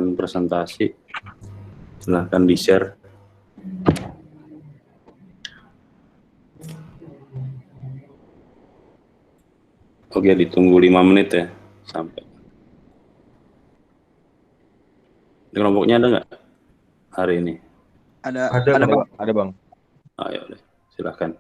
menyusun presentasi, silahkan di-share. Oke, ditunggu 5 menit ya sampai. Kelompoknya ada nggak hari ini? Ada Bang. Bang. Ada Bang. Ayo deh, silahkan.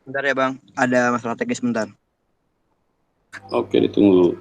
Bentar ya Bang, ada masalah teknis bentar. Oke, ditunggu.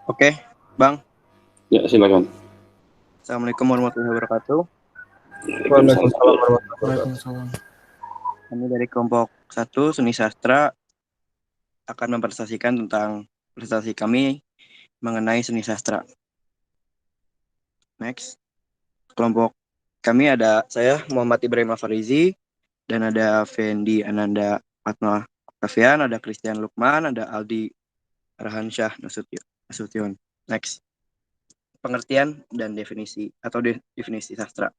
Oke, Bang. Ya, silakan. Assalamualaikum warahmatullahi wabarakatuh. Waalaikumsalam warahmatullahi wabarakatuh. Kami dari kelompok 1 Seni Sastra akan mempresentasikan tentang presentasi kami mengenai seni sastra. Next. Kelompok kami ada saya Muhammad Ibrahim Afarizi dan ada Fendi Ananda Fatma Octavian, ada Christian Lukman, ada Aldi Rahansyah Nasution. Next. Pengertian dan definisi atau definisi sastra.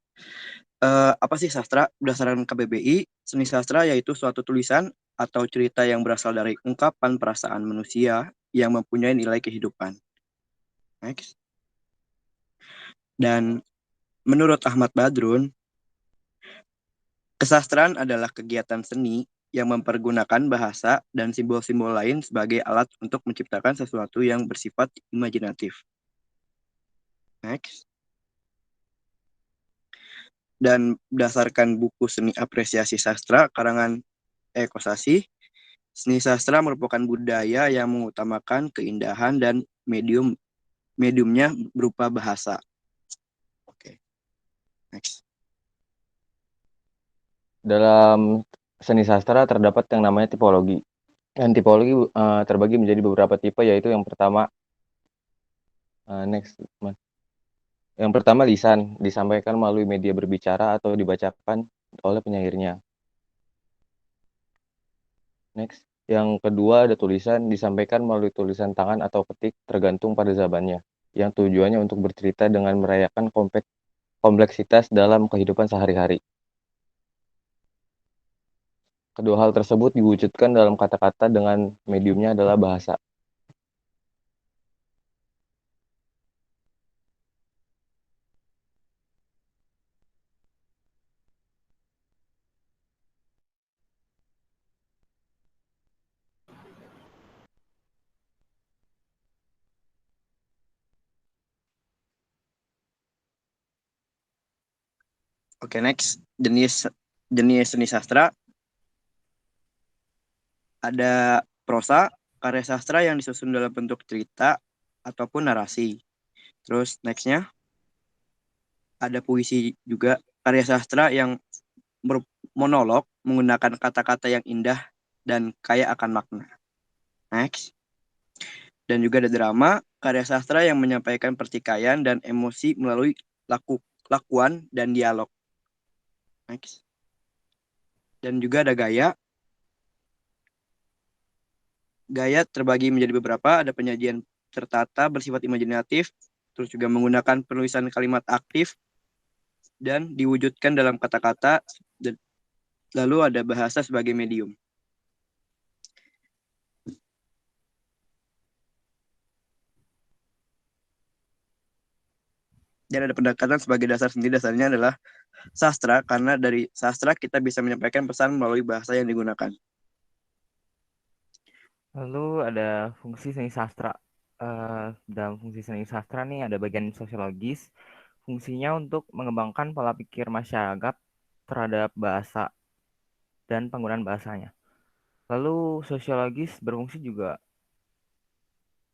Apa sih sastra? Berdasarkan KBBI, seni sastra yaitu suatu tulisan atau cerita yang berasal dari ungkapan perasaan manusia yang mempunyai nilai kehidupan. Next. Dan menurut Ahmad Badrun, kesastraan adalah kegiatan seni yang mempergunakan bahasa dan simbol-simbol lain sebagai alat untuk menciptakan sesuatu yang bersifat imajinatif. Next. Dan berdasarkan buku Seni Apresiasi Sastra karangan Eko Sasih, seni sastra merupakan budaya yang mengutamakan keindahan dan mediumnya berupa bahasa. Oke. Next. Dalam seni sastra terdapat yang namanya tipologi. Dan tipologi terbagi menjadi beberapa tipe, yaitu yang pertama, next, Mas. Yang pertama lisan, disampaikan melalui media berbicara atau dibacakan oleh penyairnya. Next. Yang kedua ada tulisan, disampaikan melalui tulisan tangan atau ketik tergantung pada zamannya, yang tujuannya untuk bercerita dengan merayakan kompleksitas dalam kehidupan sehari-hari. Kedua hal tersebut diwujudkan dalam kata-kata dengan mediumnya adalah bahasa. Oke, next. Jenis seni sastra ada prosa, karya sastra yang disusun dalam bentuk cerita ataupun narasi. Terus nextnya ada puisi juga, karya sastra yang monolog menggunakan kata-kata yang indah dan kaya akan makna. Next. Dan juga ada drama, karya sastra yang menyampaikan pertikaian dan emosi melalui lakuan dan dialog. Next. Dan juga ada gaya. Gaya terbagi menjadi beberapa, ada penyajian tertata bersifat imajinatif, terus juga menggunakan penulisan kalimat aktif, dan diwujudkan dalam kata-kata, lalu ada bahasa sebagai medium. Dan ada pendekatan sebagai dasar sendiri, dasarnya adalah sastra, karena dari sastra kita bisa menyampaikan pesan melalui bahasa yang digunakan. Lalu ada fungsi seni sastra. Dalam fungsi seni sastra nih ada bagian sosiologis. Fungsinya untuk mengembangkan pola pikir masyarakat terhadap bahasa dan penggunaan bahasanya. Lalu sosiologis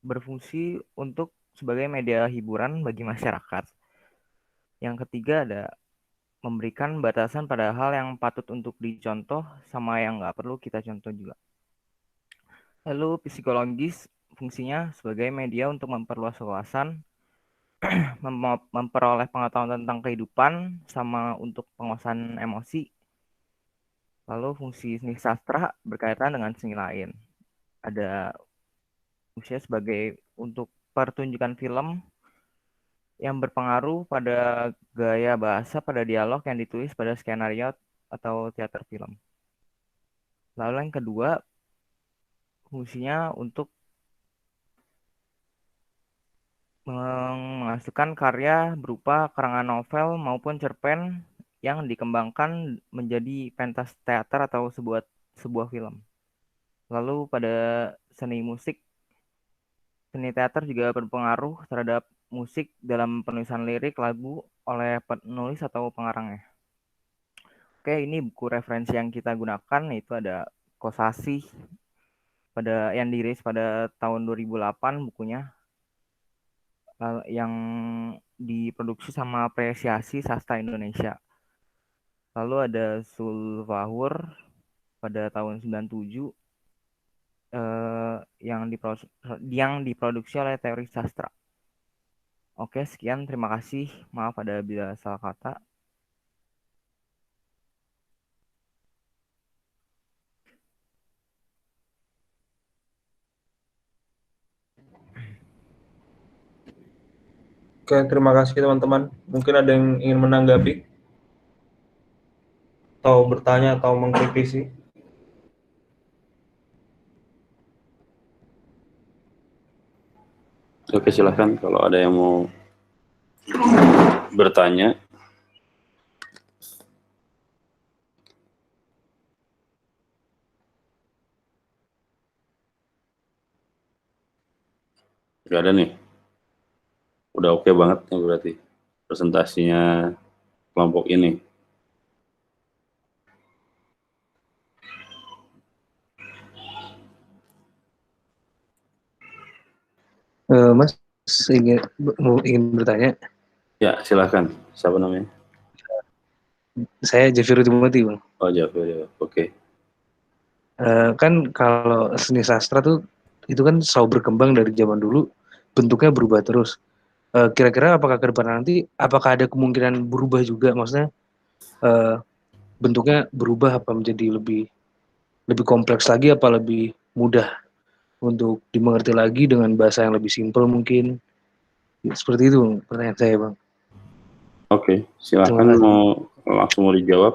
berfungsi untuk sebagai media hiburan bagi masyarakat. Yang ketiga ada memberikan batasan pada hal yang patut untuk dicontoh sama yang nggak perlu kita contoh juga. Lalu psikologis fungsinya sebagai media untuk memperluas wawasan, memperoleh pengetahuan tentang kehidupan, sama untuk penguasaan emosi. Lalu fungsi seni sastra berkaitan dengan seni lain. Ada fungsinya sebagai untuk pertunjukan film yang berpengaruh pada gaya bahasa pada dialog yang ditulis pada skenario atau teater film. Lalu yang kedua, fungsinya untuk menghasilkan karya berupa karangan novel maupun cerpen yang dikembangkan menjadi pentas teater atau sebuah film. Lalu pada seni musik, seni teater juga berpengaruh terhadap musik dalam penulisan lirik lagu oleh penulis atau pengarangnya. Oke, ini buku referensi yang kita gunakan, yaitu ada Kosasih yang dirilis pada tahun 2008 bukunya, yang diproduksi sama Apresiasi Sastra Indonesia. Lalu ada Sulfahur pada tahun 97 yang diproduksi oleh Teori Sastra. Oke, sekian, terima kasih. Maaf ada bila salah kata. Oke, terima kasih teman-teman. Mungkin ada yang ingin menanggapi atau bertanya atau mengkritisi. Oke, silahkan kalau ada yang mau bertanya. Gak ada nih. Udah oke banget nih berarti presentasinya kelompok ini. Mas ingin bertanya. Ya, silahkan. Siapa namanya? Saya Javier Timothy, Bang. Oh, Javier, ya. Oke. Kan kalau seni sastra tuh itu kan selalu berkembang dari zaman dulu, bentuknya berubah terus. Kira-kira apakah ke depan nanti apakah ada kemungkinan berubah juga, maksudnya bentuknya berubah apa menjadi lebih kompleks lagi, apa lebih mudah untuk dimengerti lagi dengan bahasa yang lebih simpel mungkin? Seperti itu pertanyaan saya, Bang. Oke, Terima silakan kasih. langsung mau dijawab.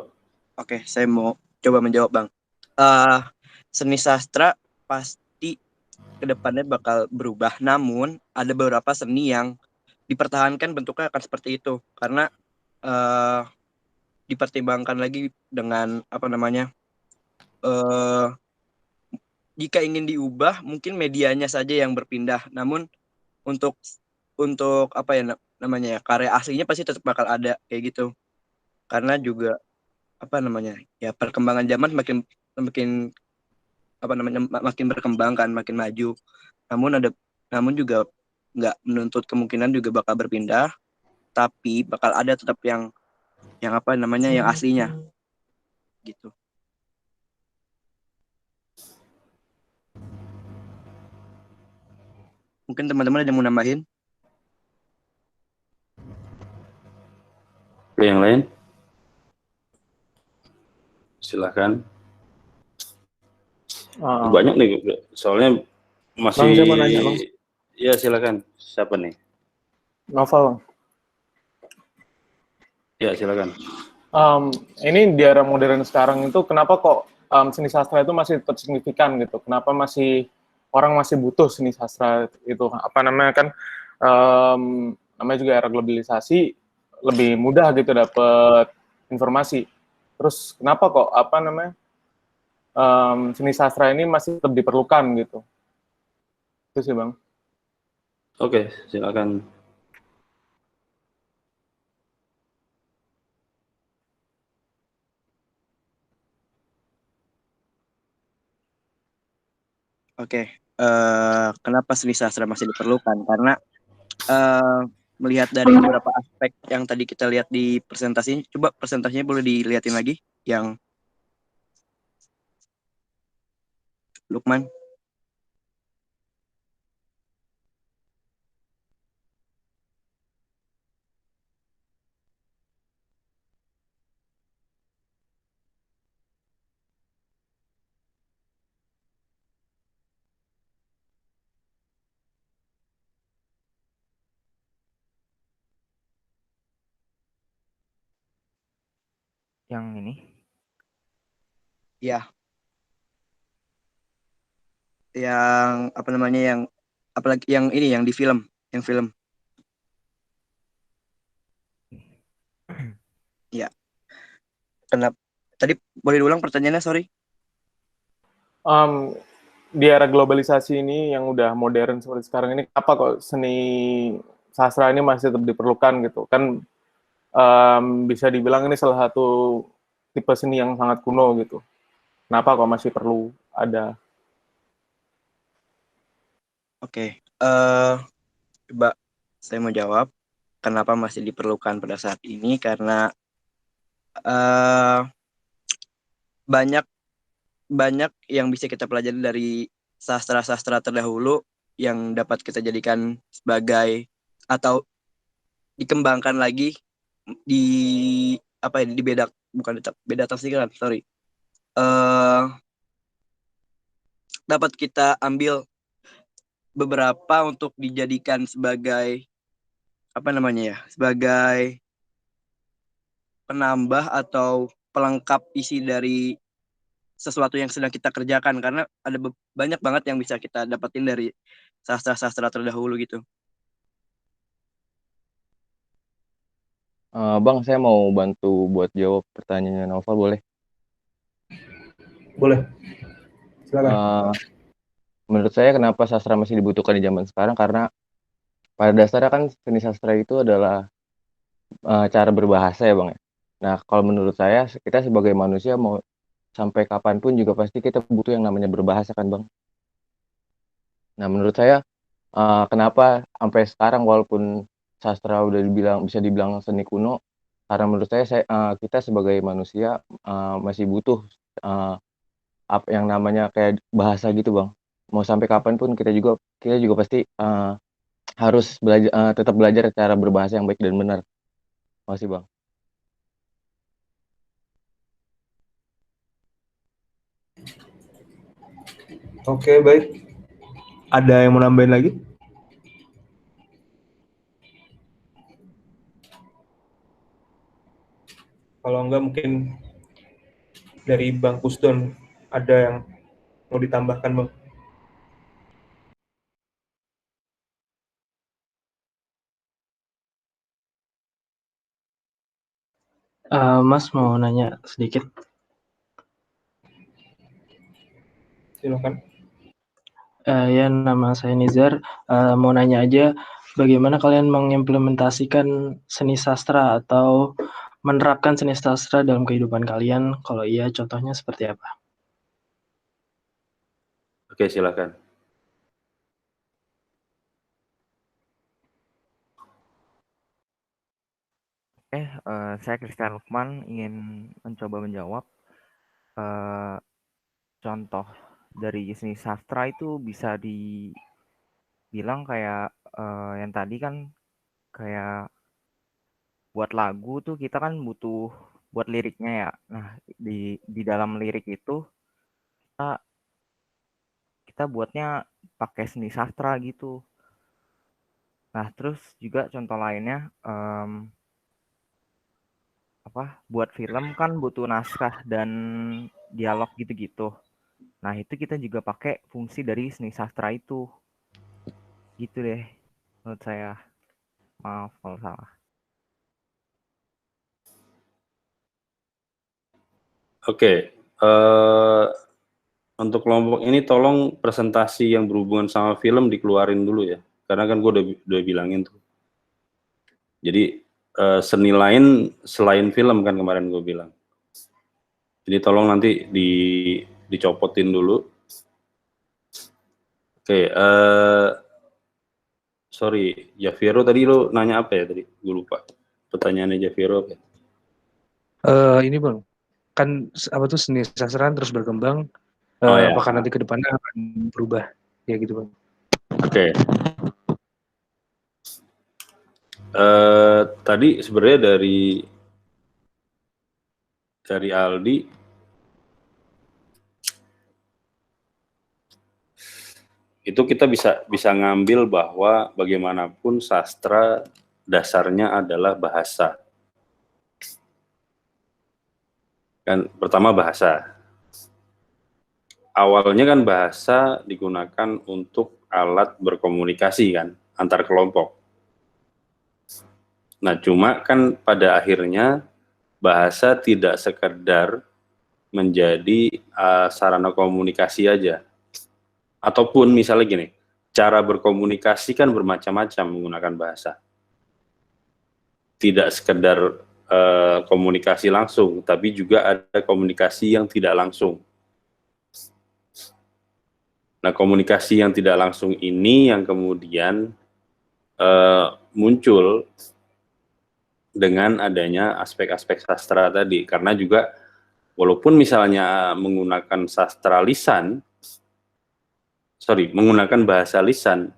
Oke, saya mau coba menjawab, Bang. Seni sastra pasti kedepannya bakal berubah. Namun ada beberapa seni yang dipertahankan bentuknya akan seperti itu karena dipertimbangkan lagi dengan apa namanya, jika ingin diubah mungkin medianya saja yang berpindah. Namun untuk apa ya namanya ya, karya aslinya pasti tetap bakal ada kayak gitu. Karena juga apa namanya ya, perkembangan zaman makin apa namanya makin berkembang kan, makin maju. Namun juga nggak menuntut kemungkinan juga bakal berpindah, tapi bakal ada tetap yang apa namanya yang aslinya gitu. Mungkin teman-teman ada yang mau nambahin? Oke, yang lain? Silakan. Banyak nih, soalnya masih. Bang, saya mau nanya, Bang. Ya, silakan. Siapa nih? Novel. Ya, silakan. Ini di era modern sekarang itu kenapa kok seni sastra itu masih tetap signifikan gitu? Kenapa orang masih butuh seni sastra itu? Apa namanya kan? Namanya juga era globalisasi, lebih mudah gitu dapat informasi. Terus kenapa kok apa namanya seni sastra ini masih tetap diperlukan gitu? Itu sih, Bang. Oke, silakan. Oke, kenapa seni sastra masih diperlukan? Karena melihat dari beberapa aspek yang tadi kita lihat di presentasi, coba presentasinya boleh dilihatin lagi, yang Lukman. Yang ini. Ya, yang apa namanya, yang apalagi yang ini, yang di film, yang film. Ya, kenapa? Tadi boleh diulang pertanyaannya, sorry. Di era globalisasi ini yang udah modern seperti sekarang ini, apa kok seni sastra ini masih tetap diperlukan gitu? Kan bisa dibilang ini salah satu tipe seni yang sangat kuno gitu. Kenapa kok masih perlu ada? Oke, coba saya mau jawab kenapa masih diperlukan pada saat ini, karena banyak yang bisa kita pelajari dari sastra-sastra terdahulu yang dapat kita jadikan sebagai atau dikembangkan lagi di apa ya, di beda tafsiran, sorry. Dapat kita ambil beberapa untuk dijadikan sebagai apa namanya ya, sebagai penambah atau pelengkap isi dari sesuatu yang sedang kita kerjakan, karena ada banyak banget yang bisa kita dapetin dari sastra-sastra terdahulu gitu. Bang, saya mau bantu buat jawab pertanyaannya Nova, boleh? Boleh. Silakan. Menurut saya kenapa sastra masih dibutuhkan di zaman sekarang, karena pada dasarnya kan seni sastra itu adalah cara berbahasa ya Bang ya. Nah, kalau menurut saya kita sebagai manusia mau sampai kapanpun juga pasti kita butuh yang namanya berbahasa kan Bang. Nah, menurut saya kenapa sampai sekarang walaupun sastra udah bisa dibilang seni kuno, karena menurut saya kita sebagai manusia masih butuh apa yang namanya kayak bahasa gitu Bang. Mau sampai kapanpun kita juga pasti harus tetap belajar cara berbahasa yang baik dan benar. Makasih Bang. Oke, baik. Ada yang mau nambahin lagi? Kalau enggak mungkin dari Bang Kusdon ada yang mau ditambahkan, Bang? Mas mau nanya sedikit. Silakan. Ya, nama saya Nizar. Mau nanya aja, bagaimana kalian mengimplementasikan seni sastra atau menerapkan seni sastra dalam kehidupan kalian? Kalau iya, contohnya seperti apa? Oke, silakan. Saya Christian Lukman ingin mencoba menjawab. Contoh dari seni sastra itu bisa dibilang kayak yang tadi kan, kayak buat lagu tuh kita kan butuh buat liriknya ya. Nah, di dalam lirik itu kita buatnya pakai seni sastra gitu. Nah, terus juga contoh lainnya, buat film kan butuh naskah dan dialog gitu-gitu. Nah, itu kita juga pakai fungsi dari seni sastra itu. Gitu deh menurut saya. Maaf kalau salah. Oke, untuk kelompok ini tolong presentasi yang berhubungan sama film dikeluarin dulu ya, karena kan gue udah bilangin tuh. Jadi seni lain selain film kan kemarin gue bilang. Jadi tolong nanti dicopotin dulu. Oke, sorry, Javiero tadi lo nanya apa ya tadi? Gue lupa. Pertanyaannya Javiero apa? Ini Bang, kan apa tuh seni sastra terus berkembang, Ya. apakah nanti ke depannya akan berubah ya gitu Bang? Oke. Tadi sebenarnya dari Aldi itu kita bisa ngambil bahwa bagaimanapun sastra dasarnya adalah bahasa. Kan pertama bahasa. Awalnya kan bahasa digunakan untuk alat berkomunikasi kan antar kelompok. Nah, cuma kan pada akhirnya bahasa tidak sekedar menjadi sarana komunikasi aja. Ataupun misalnya gini, cara berkomunikasi kan bermacam-macam menggunakan bahasa. Tidak sekedar komunikasi langsung, tapi juga ada komunikasi yang tidak langsung. Nah, komunikasi yang tidak langsung ini yang kemudian muncul dengan adanya aspek-aspek sastra tadi. Karena juga walaupun misalnya menggunakan menggunakan bahasa lisan,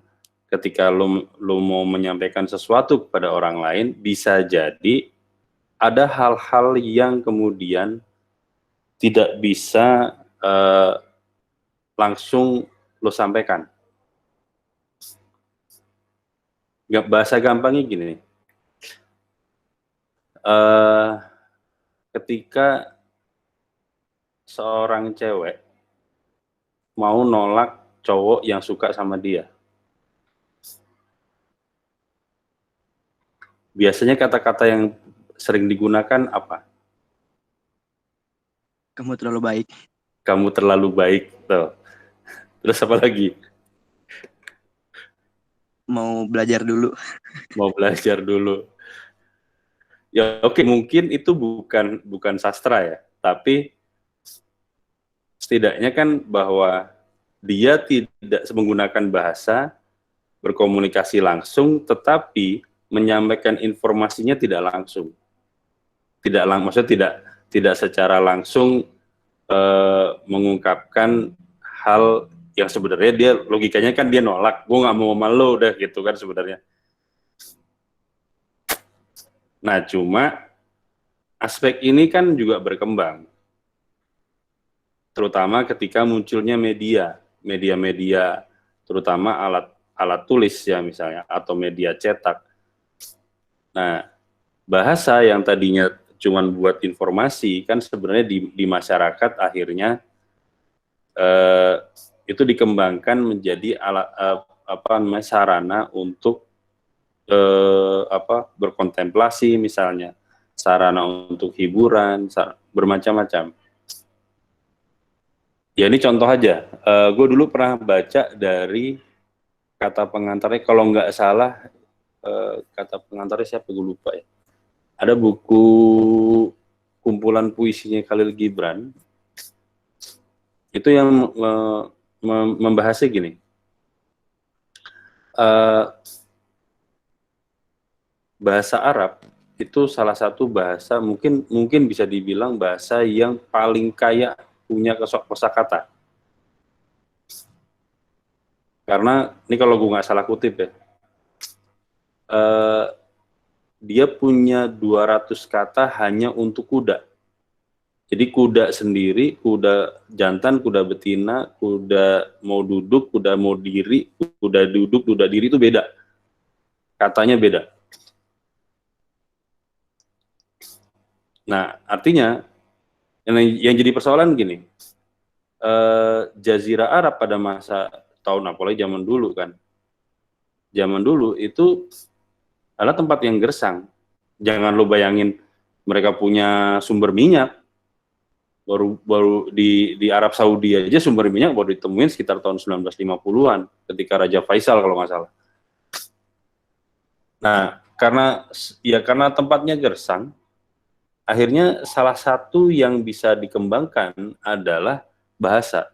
ketika lo mau menyampaikan sesuatu kepada orang lain, bisa jadi ada hal-hal yang kemudian tidak bisa langsung lo sampaikan. Bahasa gampangnya gini, ketika seorang cewek mau nolak cowok yang suka sama dia, biasanya kata-kata yang sering digunakan apa? Kamu terlalu baik. Kamu terlalu baik, tuh. Terus apa lagi? Mau belajar dulu. Mau belajar dulu. Ya oke, mungkin itu bukan sastra ya, tapi setidaknya kan bahwa dia tidak menggunakan bahasa berkomunikasi langsung, tetapi menyampaikan informasinya tidak langsung. Maksudnya tidak secara langsung mengungkapkan hal yang sebenarnya dia logikanya kan dia nolak, gue nggak mau sama lo udah gitu kan sebenarnya. Nah cuma aspek ini kan juga berkembang, terutama ketika munculnya media, terutama alat tulis ya misalnya, atau media cetak. Nah, bahasa yang tadinya cuman buat informasi kan sebenarnya di masyarakat akhirnya itu dikembangkan menjadi sarana untuk berkontemplasi misalnya, sarana untuk hiburan, bermacam-macam. Ya ini contoh aja, gue dulu pernah baca dari kata pengantarnya, kalau nggak salah kata pengantarnya siapa gue lupa ya. Ada buku kumpulan puisinya Khalil Gibran, itu yang membahasnya gini, bahasa Arab itu salah satu bahasa mungkin bisa dibilang bahasa yang paling kaya punya kosakata. Karena ini kalau gue nggak salah kutip ya, dia punya 200 kata hanya untuk kuda. Jadi kuda sendiri, kuda jantan, kuda betina, kuda mau duduk, kuda mau diri, kuda duduk, kuda diri itu beda. Katanya beda. Nah, artinya yang jadi persoalan gini, Jazirah Arab pada masa tahun apalagi zaman dulu kan, zaman dulu itu adalah tempat yang gersang. Jangan lo bayangin mereka punya sumber minyak, baru di Arab Saudi aja sumber minyak baru ditemuin sekitar tahun 1950-an ketika Raja Faisal kalau nggak salah. Nah, karena tempatnya gersang, akhirnya salah satu yang bisa dikembangkan adalah bahasa.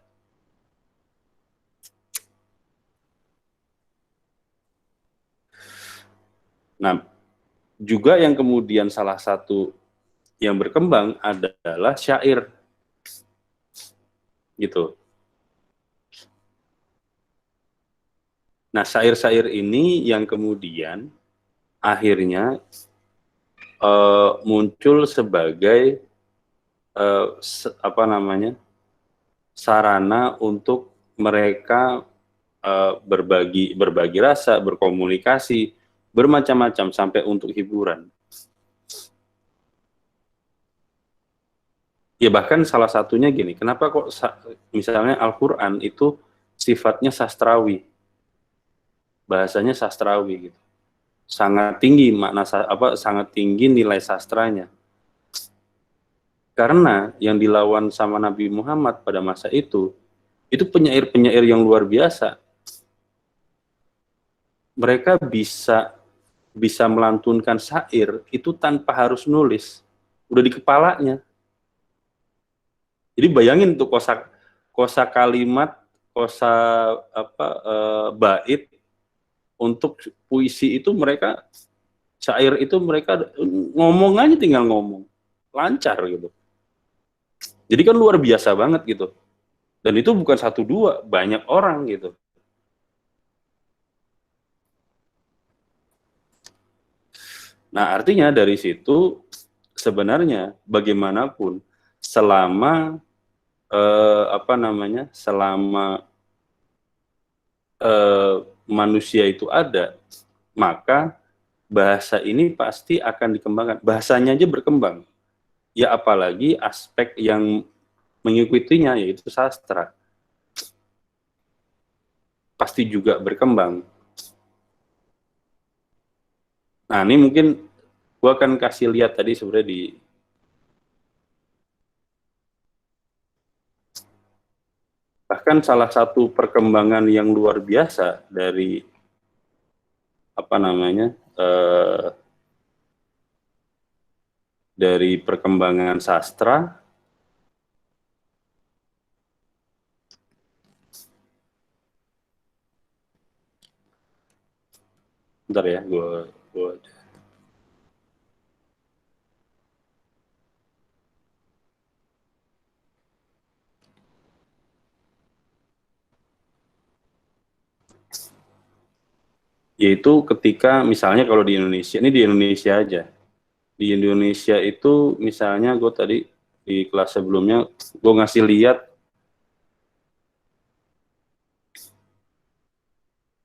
Nah, juga yang kemudian salah satu yang berkembang adalah syair. Gitu. Nah, syair-syair ini yang kemudian akhirnya muncul sebagai sarana untuk mereka berbagi rasa, berkomunikasi, bermacam-macam sampai untuk hiburan. Ya bahkan salah satunya gini, kenapa kok misalnya Al-Quran itu sifatnya sastrawi, bahasanya sastrawi gitu, sangat tinggi sangat tinggi nilai sastranya. Karena yang dilawan sama Nabi Muhammad pada masa itu penyair-penyair yang luar biasa. Mereka bisa melantunkan syair itu tanpa harus nulis, udah di kepalanya. Jadi bayangin tuh kosa kalimat, bait untuk puisi itu syair itu mereka ngomong aja tinggal ngomong, lancar gitu. Jadi kan luar biasa banget gitu. Dan itu bukan satu dua, banyak orang gitu. Nah, artinya dari situ sebenarnya bagaimanapun selama manusia itu ada, maka bahasa ini pasti akan dikembangkan. Bahasanya aja berkembang. Ya apalagi aspek yang mengikutinya yaitu sastra. Pasti juga berkembang. Nah, ini mungkin gua akan kasih lihat tadi sebenarnya bahkan salah satu perkembangan yang luar biasa dari dari perkembangan sastra bentar ya, gua Yaitu ketika misalnya kalau di Indonesia, ini di Indonesia aja. Di Indonesia itu misalnya gue tadi di kelas sebelumnya gue ngasih lihat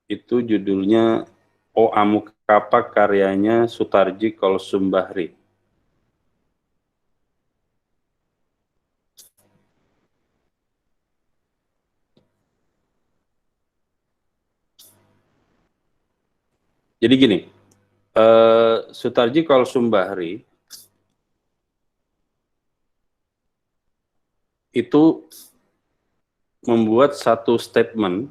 itu judulnya O Amuk Kapak karyanya Sutarji Kolsumbahri. Jadi gini, Sutarji Kolsumbahri itu membuat satu statement,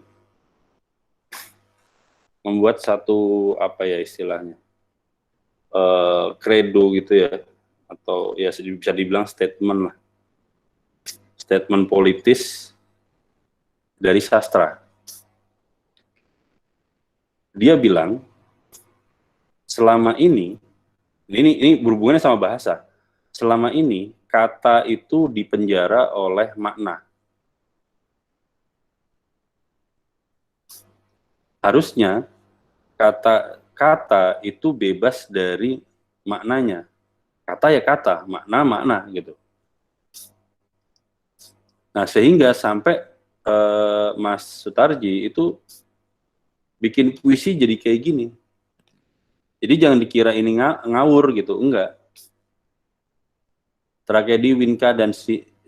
membuat satu apa ya istilahnya, credo gitu ya, atau ya bisa dibilang statement lah, statement politis dari sastra. Dia bilang selama ini berhubungannya sama bahasa. Selama ini kata itu dipenjara oleh makna. Harusnya kata itu bebas dari maknanya. Kata ya kata, makna makna gitu. Nah, sehingga sampai Mas Sutarji itu bikin puisi jadi kayak gini. Jadi jangan dikira ini ngawur gitu, enggak. Tragedi Winka dan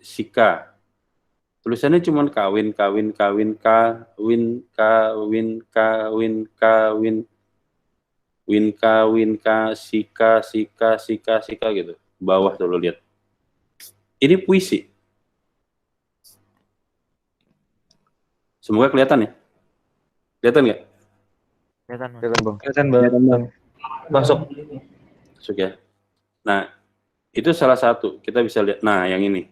Sika. Tulisannya cuma kawin, kawin, kawin, kawin, kawin, kawin, kawin, Winka, Winka, Sika, Sika, Sika, Sika gitu. Bawah tuh lo lihat. Ini puisi. Semoga kelihatan ya. Kelihatan nggak? Kelihatan, Mas. Kelihatan, Bang. Kelihatan Bang. Masuk. Masuk ya. Nah, itu salah satu. Kita bisa lihat. Nah, yang ini.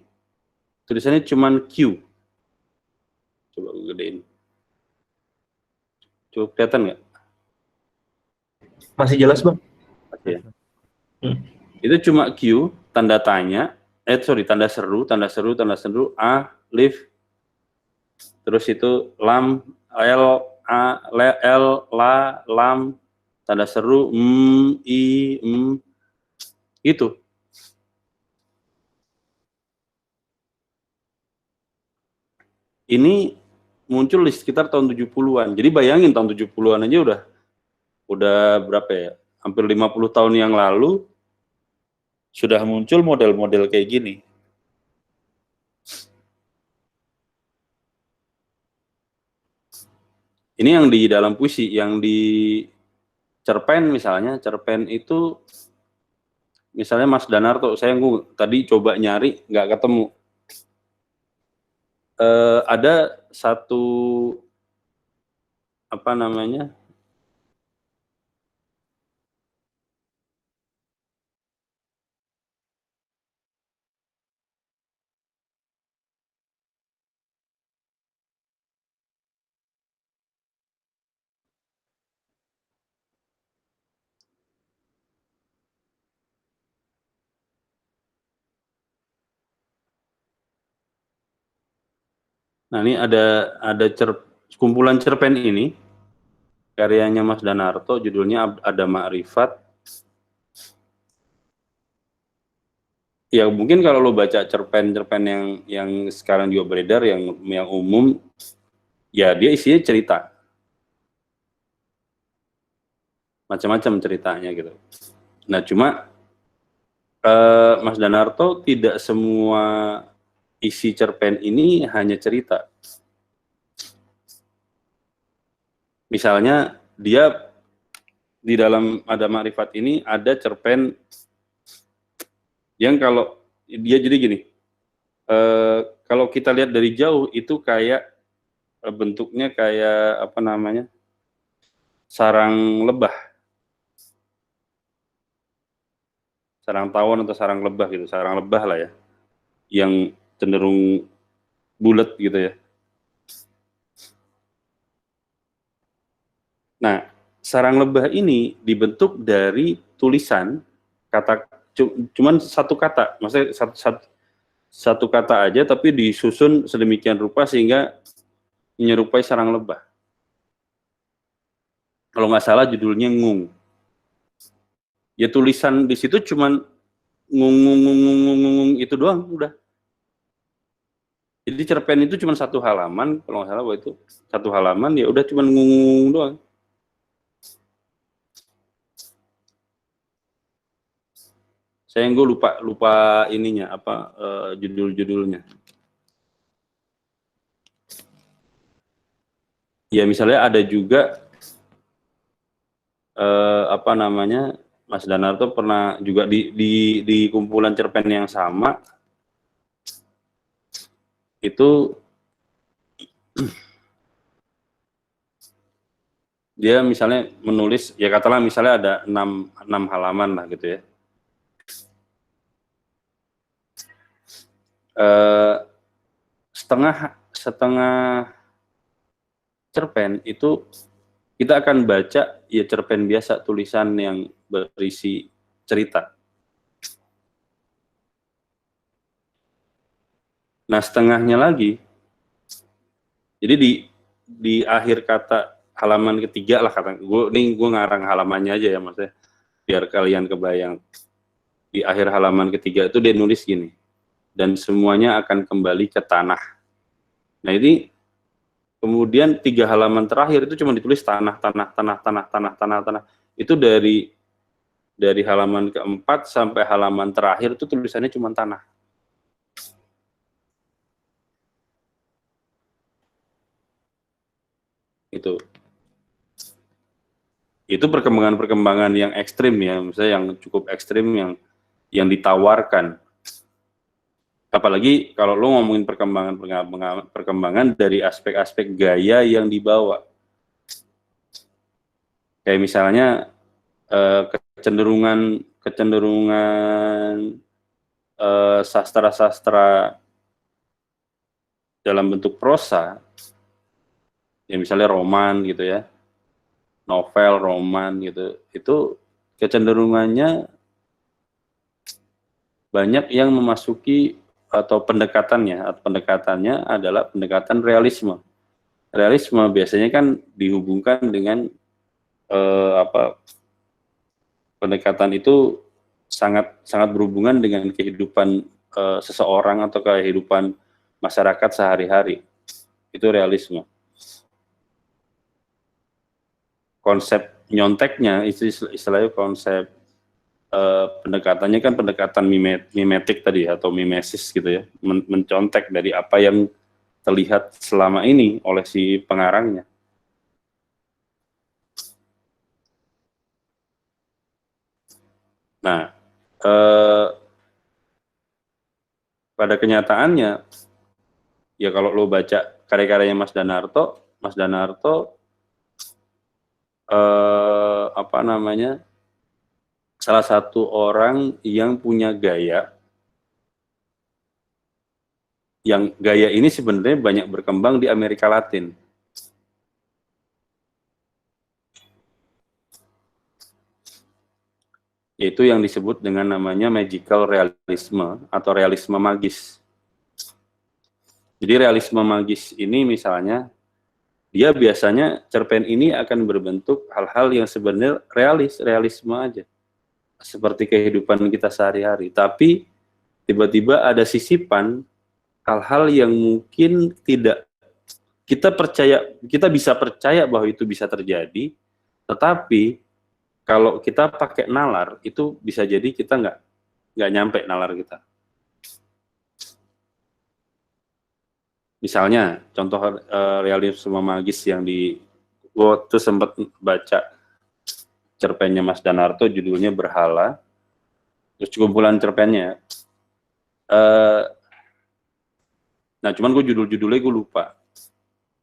Tulisannya cuman Q. Coba gue gedein. Coba kelihatan nggak? Masih jelas Bang? Oke. Itu cuma Q, tanda tanya, tanda seru, tanda seru, tanda seru, A, live, terus itu lam, L, A, L, la, lam, tanda seru, I, itu. Ini muncul di sekitar tahun 70-an. Jadi bayangin tahun 70-an aja udah berapa ya? Hampir 50 tahun yang lalu sudah muncul model-model kayak gini. Ini yang di dalam puisi, yang di cerpen misalnya, cerpen itu misalnya Mas Danarto, saya tadi coba nyari nggak ketemu. Ada satu apa namanya? Nah, ini ada kumpulan cerpen ini karyanya Mas Danarto, judulnya Ada Ma'rifat. Ya mungkin kalau lo baca cerpen-cerpen yang sekarang juga beredar yang umum, ya dia isinya cerita, macam-macam ceritanya gitu. Nah cuma Mas Danarto tidak semua isi cerpen ini hanya cerita. Misalnya dia di dalam Ada Ma'rifat ini ada cerpen yang kalau dia jadi gini, kalau kita lihat dari jauh itu kayak bentuknya kayak apa namanya, sarang lebah, sarang tawon atau sarang lebah gitu, sarang lebah lah ya, yang cenderung bulat gitu ya. Nah, sarang lebah ini dibentuk dari tulisan kata, cuman satu kata, maksudnya satu kata aja tapi disusun sedemikian rupa sehingga menyerupai sarang lebah. kalau nggak salah judulnya Ngung. Ya tulisan di situ cuman ngung itu doang udah. Jadi cerpen itu cuma satu halaman, kalau nggak salah bahwa itu satu halaman, ya udah cuma ngung doang. Saya gue lupa ininya apa judul-judulnya. Ya misalnya ada juga apa namanya, Mas Danarto pernah juga di kumpulan cerpen yang sama itu dia misalnya menulis, ya katakanlah misalnya ada 6 halaman lah gitu ya. Setengah cerpen itu kita akan baca ya cerpen biasa, tulisan yang berisi cerita. Nah setengahnya lagi, jadi di akhir kata halaman ketiga lah, kata gue ngarang halamannya aja ya maksudnya biar kalian kebayang. Di akhir halaman ketiga itu dia nulis gini, dan semuanya akan kembali ke tanah. Nah ini kemudian 3 halaman terakhir itu cuma ditulis tanah. Itu dari halaman keempat sampai halaman terakhir itu tulisannya cuma tanah. Itu perkembangan-perkembangan yang ekstrim ya, misalnya yang cukup ekstrim yang ditawarkan. Apalagi kalau lo ngomongin perkembangan dari aspek-aspek gaya yang dibawa. Kayak misalnya kecenderungan sastra-sastra dalam bentuk prosa, ya misalnya roman gitu ya, novel, roman gitu, itu kecenderungannya banyak yang memasuki atau pendekatannya adalah pendekatan realisme. Realisme biasanya kan dihubungkan dengan pendekatan itu sangat berhubungan dengan kehidupan seseorang atau kehidupan masyarakat sehari-hari. Itu realisme. Konsep nyonteknya, istilahnya konsep pendekatannya kan pendekatan mimetik tadi atau mimesis gitu ya, mencontek dari apa yang terlihat selama ini oleh si pengarangnya. Nah, pada kenyataannya ya kalau lo baca karya-karyanya Mas Danarto apa namanya, salah satu orang yang punya gaya, yang gaya ini sebenarnya banyak berkembang di Amerika Latin. Yaitu yang disebut dengan namanya magical realisme atau realisme magis. Jadi realisme magis ini misalnya, dia biasanya cerpen ini akan berbentuk hal-hal yang sebenarnya realisme aja. Seperti kehidupan kita sehari-hari. Tapi tiba-tiba ada sisipan hal-hal yang mungkin tidak kita bisa percaya bahwa itu bisa terjadi, tetapi kalau kita pakai nalar itu bisa jadi kita nggak nyampe nalar kita. Misalnya contoh realisme magis yang gue tuh sempat baca cerpennya Mas Danarto, judulnya Berhala, terus kumpulan cerpennya. Nah cuman gue judulnya gue lupa.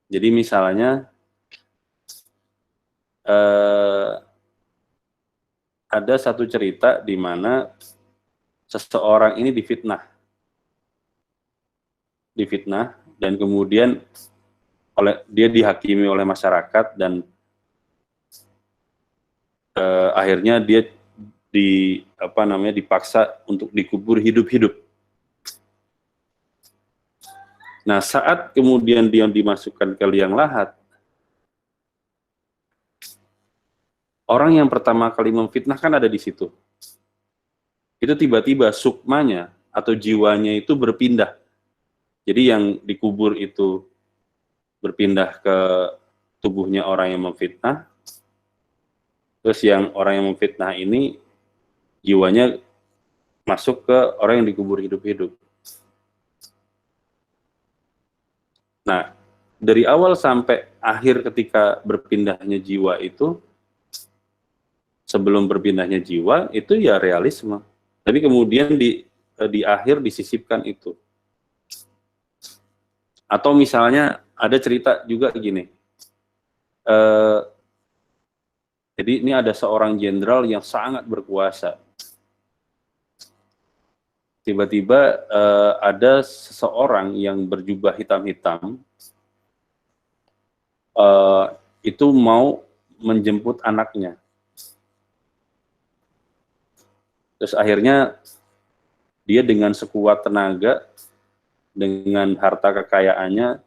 Jadi misalnya ada satu cerita di mana seseorang ini difitnah dan kemudian dia dihakimi oleh masyarakat dan akhirnya dia dipaksa untuk dikubur hidup-hidup. Nah, saat kemudian dia dimasukkan ke liang lahat, orang yang pertama kali memfitnah kan ada di situ. Itu tiba-tiba sukmanya atau jiwanya itu berpindah. Jadi yang dikubur itu berpindah ke tubuhnya orang yang memfitnah, terus yang orang yang memfitnah ini jiwanya masuk ke orang yang dikubur hidup-hidup. Nah, dari awal sampai akhir ketika berpindahnya jiwa itu, sebelum berpindahnya jiwa itu ya realisme. Tapi kemudian di akhir disisipkan itu. Atau misalnya ada cerita juga gini. Jadi ini ada seorang jenderal yang sangat berkuasa. Tiba-tiba ada seseorang yang berjubah hitam-hitam itu mau menjemput anaknya. Terus akhirnya dia dengan sekuat tenaga, dengan harta kekayaannya,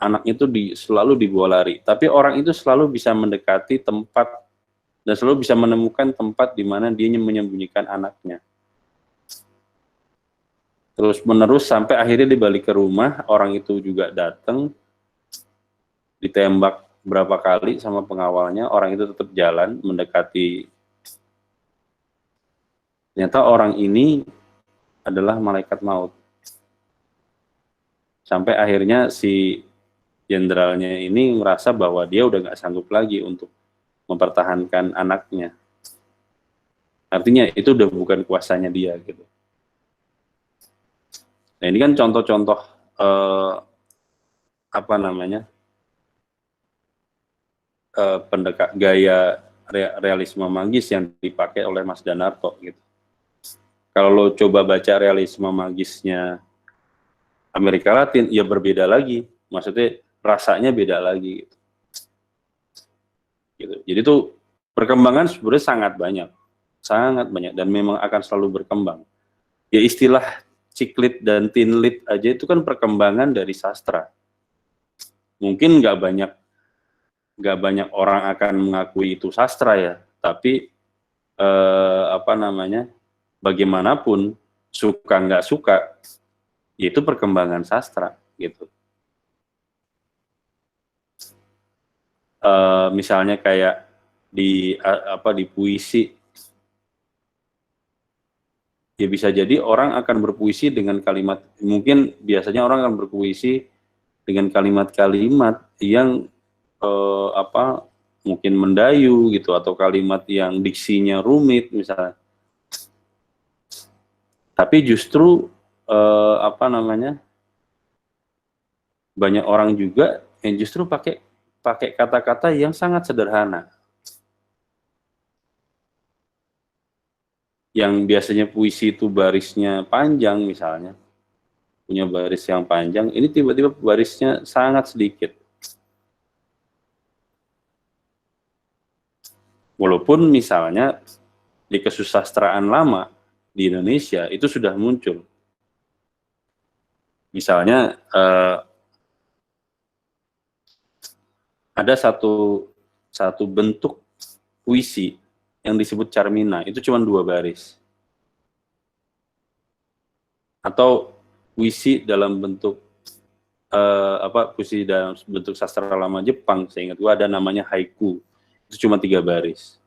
anak itu selalu dibawa lari. Tapi orang itu selalu bisa mendekati tempat dan selalu bisa menemukan tempat di mana dia menyembunyikan anaknya. Terus menerus sampai akhirnya dia balik ke rumah, orang itu juga datang, ditembak berapa kali sama pengawalnya, orang itu tetap jalan mendekati. Ternyata orang ini adalah malaikat maut. Sampai akhirnya si jenderalnya ini merasa bahwa dia udah nggak sanggup lagi untuk mempertahankan anaknya. Artinya itu udah bukan kuasanya dia gitu. Nah ini kan contoh-contoh pendekat gaya realisme magis yang dipakai oleh Mas Danarto gitu. Kalau lo coba baca realisme magisnya Amerika Latin, ya berbeda lagi. Maksudnya rasanya beda lagi. Gitu. Jadi tuh perkembangan sebenarnya sangat banyak, dan memang akan selalu berkembang. Ya istilah ciklit dan tinlit aja itu kan perkembangan dari sastra. Mungkin nggak banyak orang akan mengakui itu sastra ya, tapi bagaimanapun suka nggak suka, yaitu perkembangan sastra gitu. Misalnya kayak di puisi, ya bisa jadi orang akan berpuisi dengan kalimat, mungkin biasanya orang akan berpuisi dengan kalimat-kalimat yang mungkin mendayu gitu, atau kalimat yang diksinya rumit misalnya. Tapi justru banyak orang juga yang justru pakai kata-kata yang sangat sederhana. Yang biasanya puisi itu barisnya panjang misalnya, punya baris yang panjang, ini tiba-tiba barisnya sangat sedikit. Walaupun misalnya di kesusastraan lama di Indonesia itu sudah muncul. Misalnya ada satu bentuk puisi yang disebut Carmina, itu cuma 2 baris. Atau puisi dalam bentuk puisi dalam bentuk sastra lama Jepang, saya ingat ada namanya haiku, itu cuma 3 baris.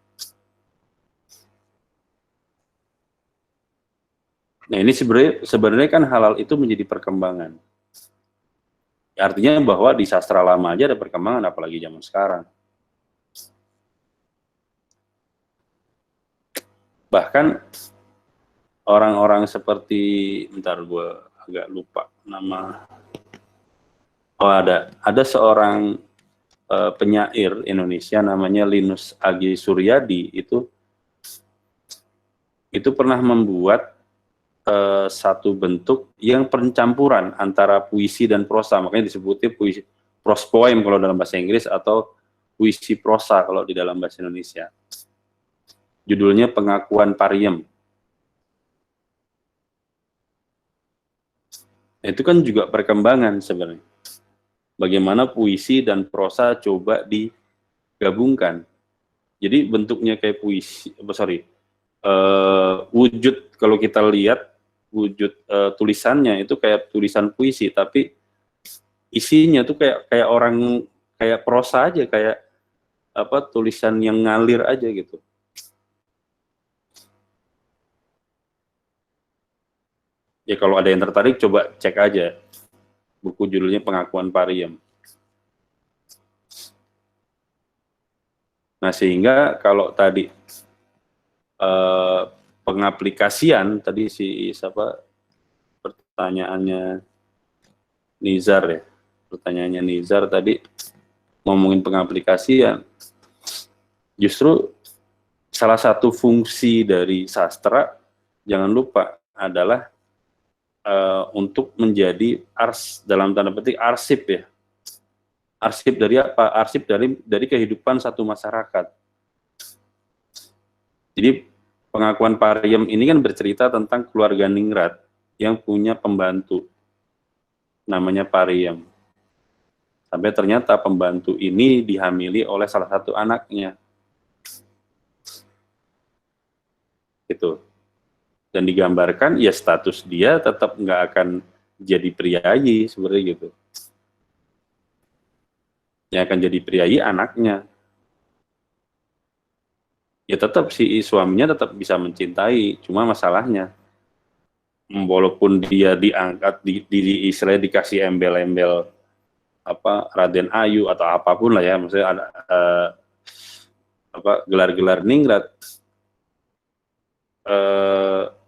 Nah ini sebenarnya kan halal itu menjadi perkembangan. Artinya bahwa di sastra lama aja ada perkembangan, apalagi zaman sekarang. Bahkan orang-orang seperti, bentar gue agak lupa nama. Oh ada seorang penyair Indonesia namanya Linus Agi Suryadi, itu pernah membuat satu bentuk yang pencampuran antara puisi dan prosa, makanya disebutnya puisi prose poem kalau dalam bahasa Inggris, atau puisi prosa kalau di dalam bahasa Indonesia. Judulnya Pengakuan Pariem. Itu kan juga perkembangan sebenarnya. Bagaimana puisi dan prosa coba digabungkan. Jadi bentuknya kayak puisi, wujud kalau kita lihat wujud tulisannya itu kayak tulisan puisi, tapi isinya tuh kayak orang kayak prosa aja, kayak tulisan yang ngalir aja gitu. Ya kalau ada yang tertarik coba cek aja buku judulnya Pengakuan Pariem. Nah sehingga kalau tadi pengaplikasian tadi pertanyaannya Nizar ya, pertanyaannya Nizar tadi ngomongin pengaplikasian, justru salah satu fungsi dari sastra jangan lupa adalah untuk menjadi dalam tanda petik arsip ya. Arsip dari apa? Arsip dari kehidupan satu masyarakat. Jadi Pengakuan Pariem ini kan bercerita tentang keluarga ningrat yang punya pembantu namanya Pariem. Sampai ternyata pembantu ini dihamili oleh salah satu anaknya. Gitu. Dan digambarkan ya status dia tetap nggak akan jadi priayi sebenarnya gitu. Yang akan jadi priayi anaknya. Ya tetap si suaminya tetap bisa mencintai, cuma masalahnya walaupun dia diangkat di istilahnya dikasih embel-embel Raden Ayu atau apapun lah ya, maksudnya ada gelar-gelar ningrat,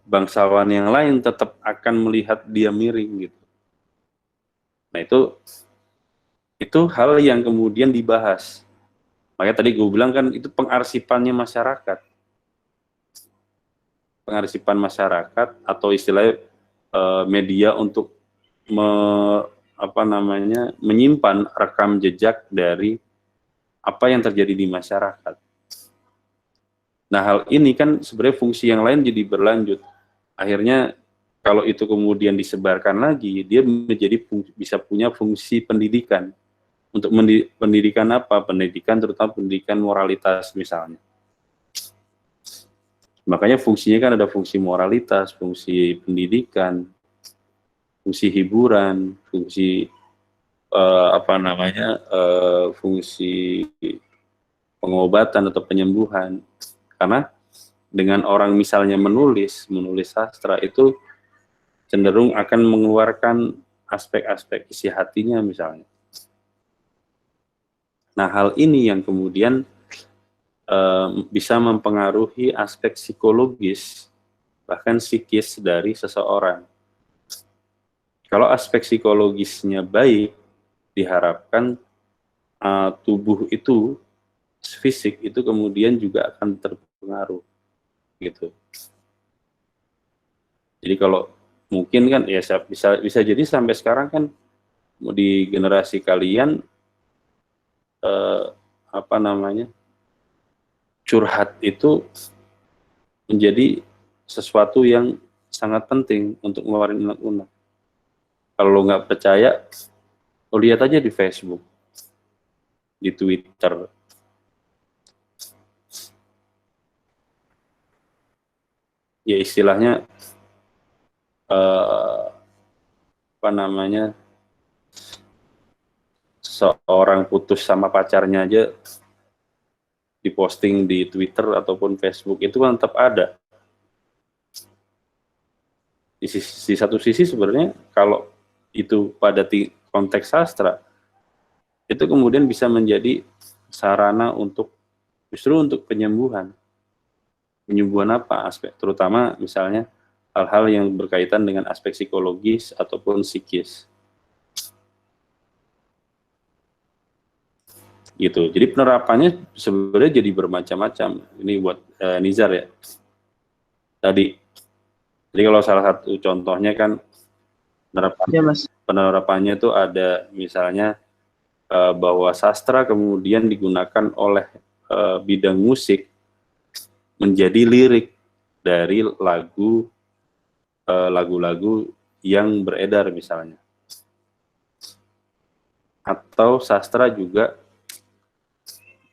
bangsawan yang lain tetap akan melihat dia miring gitu. Nah itu hal yang kemudian dibahas. Makanya tadi gue bilang kan itu pengarsipannya masyarakat. Pengarsipan masyarakat atau istilahnya media untuk menyimpan rekam jejak dari apa yang terjadi di masyarakat. Nah hal ini kan sebenarnya fungsi yang lain jadi berlanjut. Akhirnya kalau itu kemudian disebarkan lagi, dia bisa punya fungsi pendidikan. Untuk pendidikan apa? Pendidikan terutama pendidikan moralitas misalnya. Makanya fungsinya kan ada fungsi moralitas, fungsi pendidikan, fungsi hiburan, fungsi fungsi pengobatan atau penyembuhan. Karena dengan orang misalnya menulis sastra itu cenderung akan mengeluarkan aspek-aspek isi hatinya misalnya. Nah, hal ini yang kemudian bisa mempengaruhi aspek psikologis, bahkan psikis dari seseorang. Kalau aspek psikologisnya baik, diharapkan tubuh itu, fisik itu kemudian juga akan terpengaruh, gitu. Jadi kalau mungkin kan ya bisa jadi sampai sekarang kan di generasi kalian curhat itu menjadi sesuatu yang sangat penting untuk ngeluarin unek-unek. Kalau lo nggak percaya, lo lihat aja di Facebook, di Twitter. Ya istilahnya seorang putus sama pacarnya aja diposting di Twitter ataupun Facebook itu kan tetap ada. Di satu sisi sebenarnya kalau itu pada konteks sastra itu kemudian bisa menjadi sarana justru untuk penyembuhan apa aspek, terutama misalnya hal-hal yang berkaitan dengan aspek psikologis ataupun psikis gitu. Jadi penerapannya sebenarnya jadi bermacam-macam. Ini buat Nizar ya tadi. Jadi kalau salah satu contohnya kan penerapannya itu ada misalnya bahwa sastra kemudian digunakan oleh bidang musik menjadi lirik dari lagu-lagu yang beredar misalnya. Atau sastra juga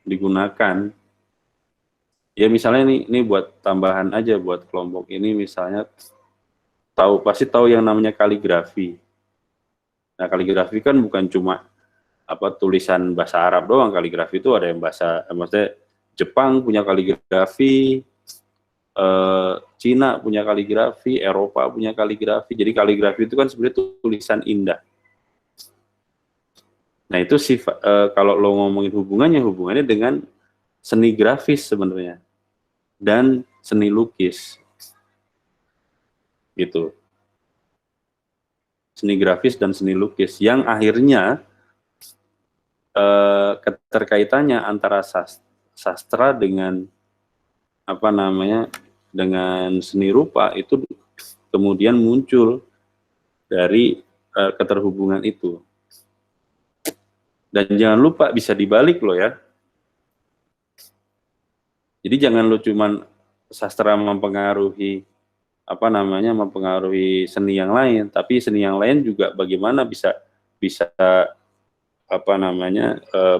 digunakan Ya misalnya ini buat tambahan aja buat kelompok ini, misalnya pasti tahu yang namanya kaligrafi. Nah, kaligrafi kan bukan cuma tulisan bahasa Arab doang. Kaligrafi itu ada yang maksudnya Jepang punya kaligrafi, Cina punya kaligrafi, Eropa punya kaligrafi. Jadi kaligrafi itu kan sebenarnya tulisan indah. Nah, itu sifat kalau lo ngomongin hubungannya dengan seni grafis sebenarnya dan seni lukis. Gitu. Seni grafis dan seni lukis yang akhirnya keterkaitannya antara sastra dengan dengan seni rupa itu kemudian muncul dari keterhubungan itu. Dan jangan lupa bisa dibalik loh ya. Jadi jangan lo cuman sastra mempengaruhi mempengaruhi seni yang lain, tapi seni yang lain juga bagaimana bisa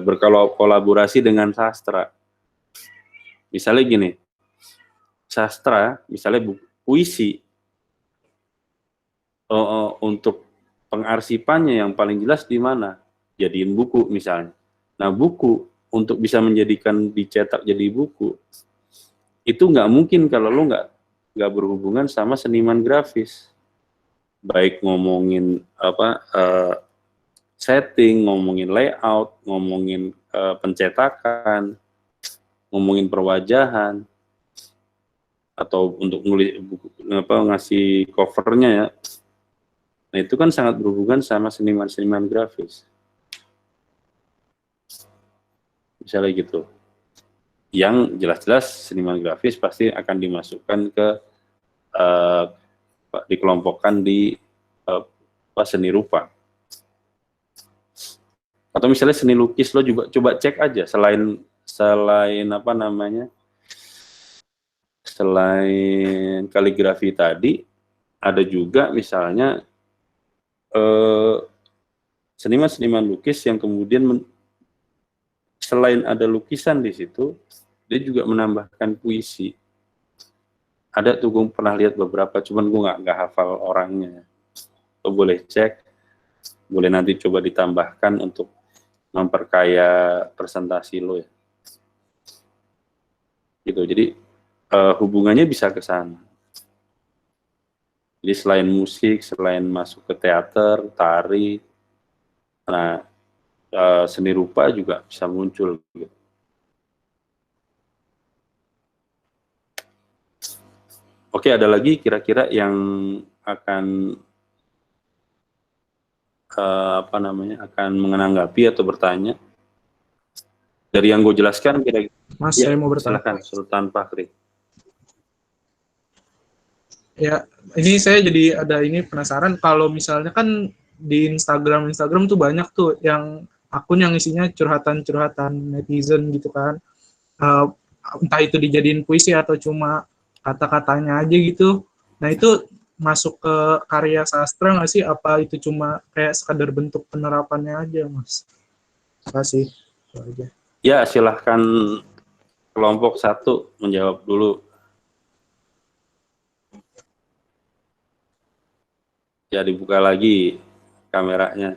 berkolaborasi dengan sastra. Misalnya gini, sastra, misalnya puisi, untuk pengarsipannya yang paling jelas di mana? Jadiin buku misalnya. Nah, buku untuk bisa dicetak jadi buku, itu nggak mungkin kalau lo nggak berhubungan sama seniman grafis. Baik ngomongin setting, ngomongin layout, ngomongin pencetakan, ngomongin perwajahan, atau untuk ngasih covernya ya. Nah, itu kan sangat berhubungan sama seniman-seniman grafis. Misalnya gitu. Yang jelas-jelas seniman grafis pasti akan dimasukkan ke dikelompokkan di seni rupa. Atau misalnya seni lukis, lo juga coba cek aja selain kaligrafi tadi, ada juga misalnya seniman-seniman lukis yang kemudian selain ada lukisan di situ, dia juga menambahkan puisi. Ada tuh, gue pernah lihat beberapa, cuman gue nggak hafal orangnya. Lo boleh cek, boleh nanti coba ditambahkan untuk memperkaya presentasi lo ya. Gitu. Jadi hubungannya bisa ke sana. Jadi selain musik, selain masuk ke teater, tari, nah seni rupa juga bisa muncul. Gitu. Oke, ada lagi kira-kira yang akan akan menanggapi atau bertanya dari yang gue jelaskan kira-kira. Mas, Ya, saya mau bertanya. silakan, Sultan Fakri. Ya, ini saya jadi ada penasaran kalau misalnya kan di Instagram tuh banyak tuh yang akun yang isinya curhatan-curhatan netizen gitu kan. Entah itu dijadiin puisi atau cuma kata-katanya aja gitu. Nah, itu masuk ke karya sastra nggak sih? Apa itu cuma kayak sekadar bentuk penerapannya aja, Mas? Terima kasih. Itu aja. Ya, silahkan kelompok 1 menjawab dulu. Ya, dibuka lagi kameranya.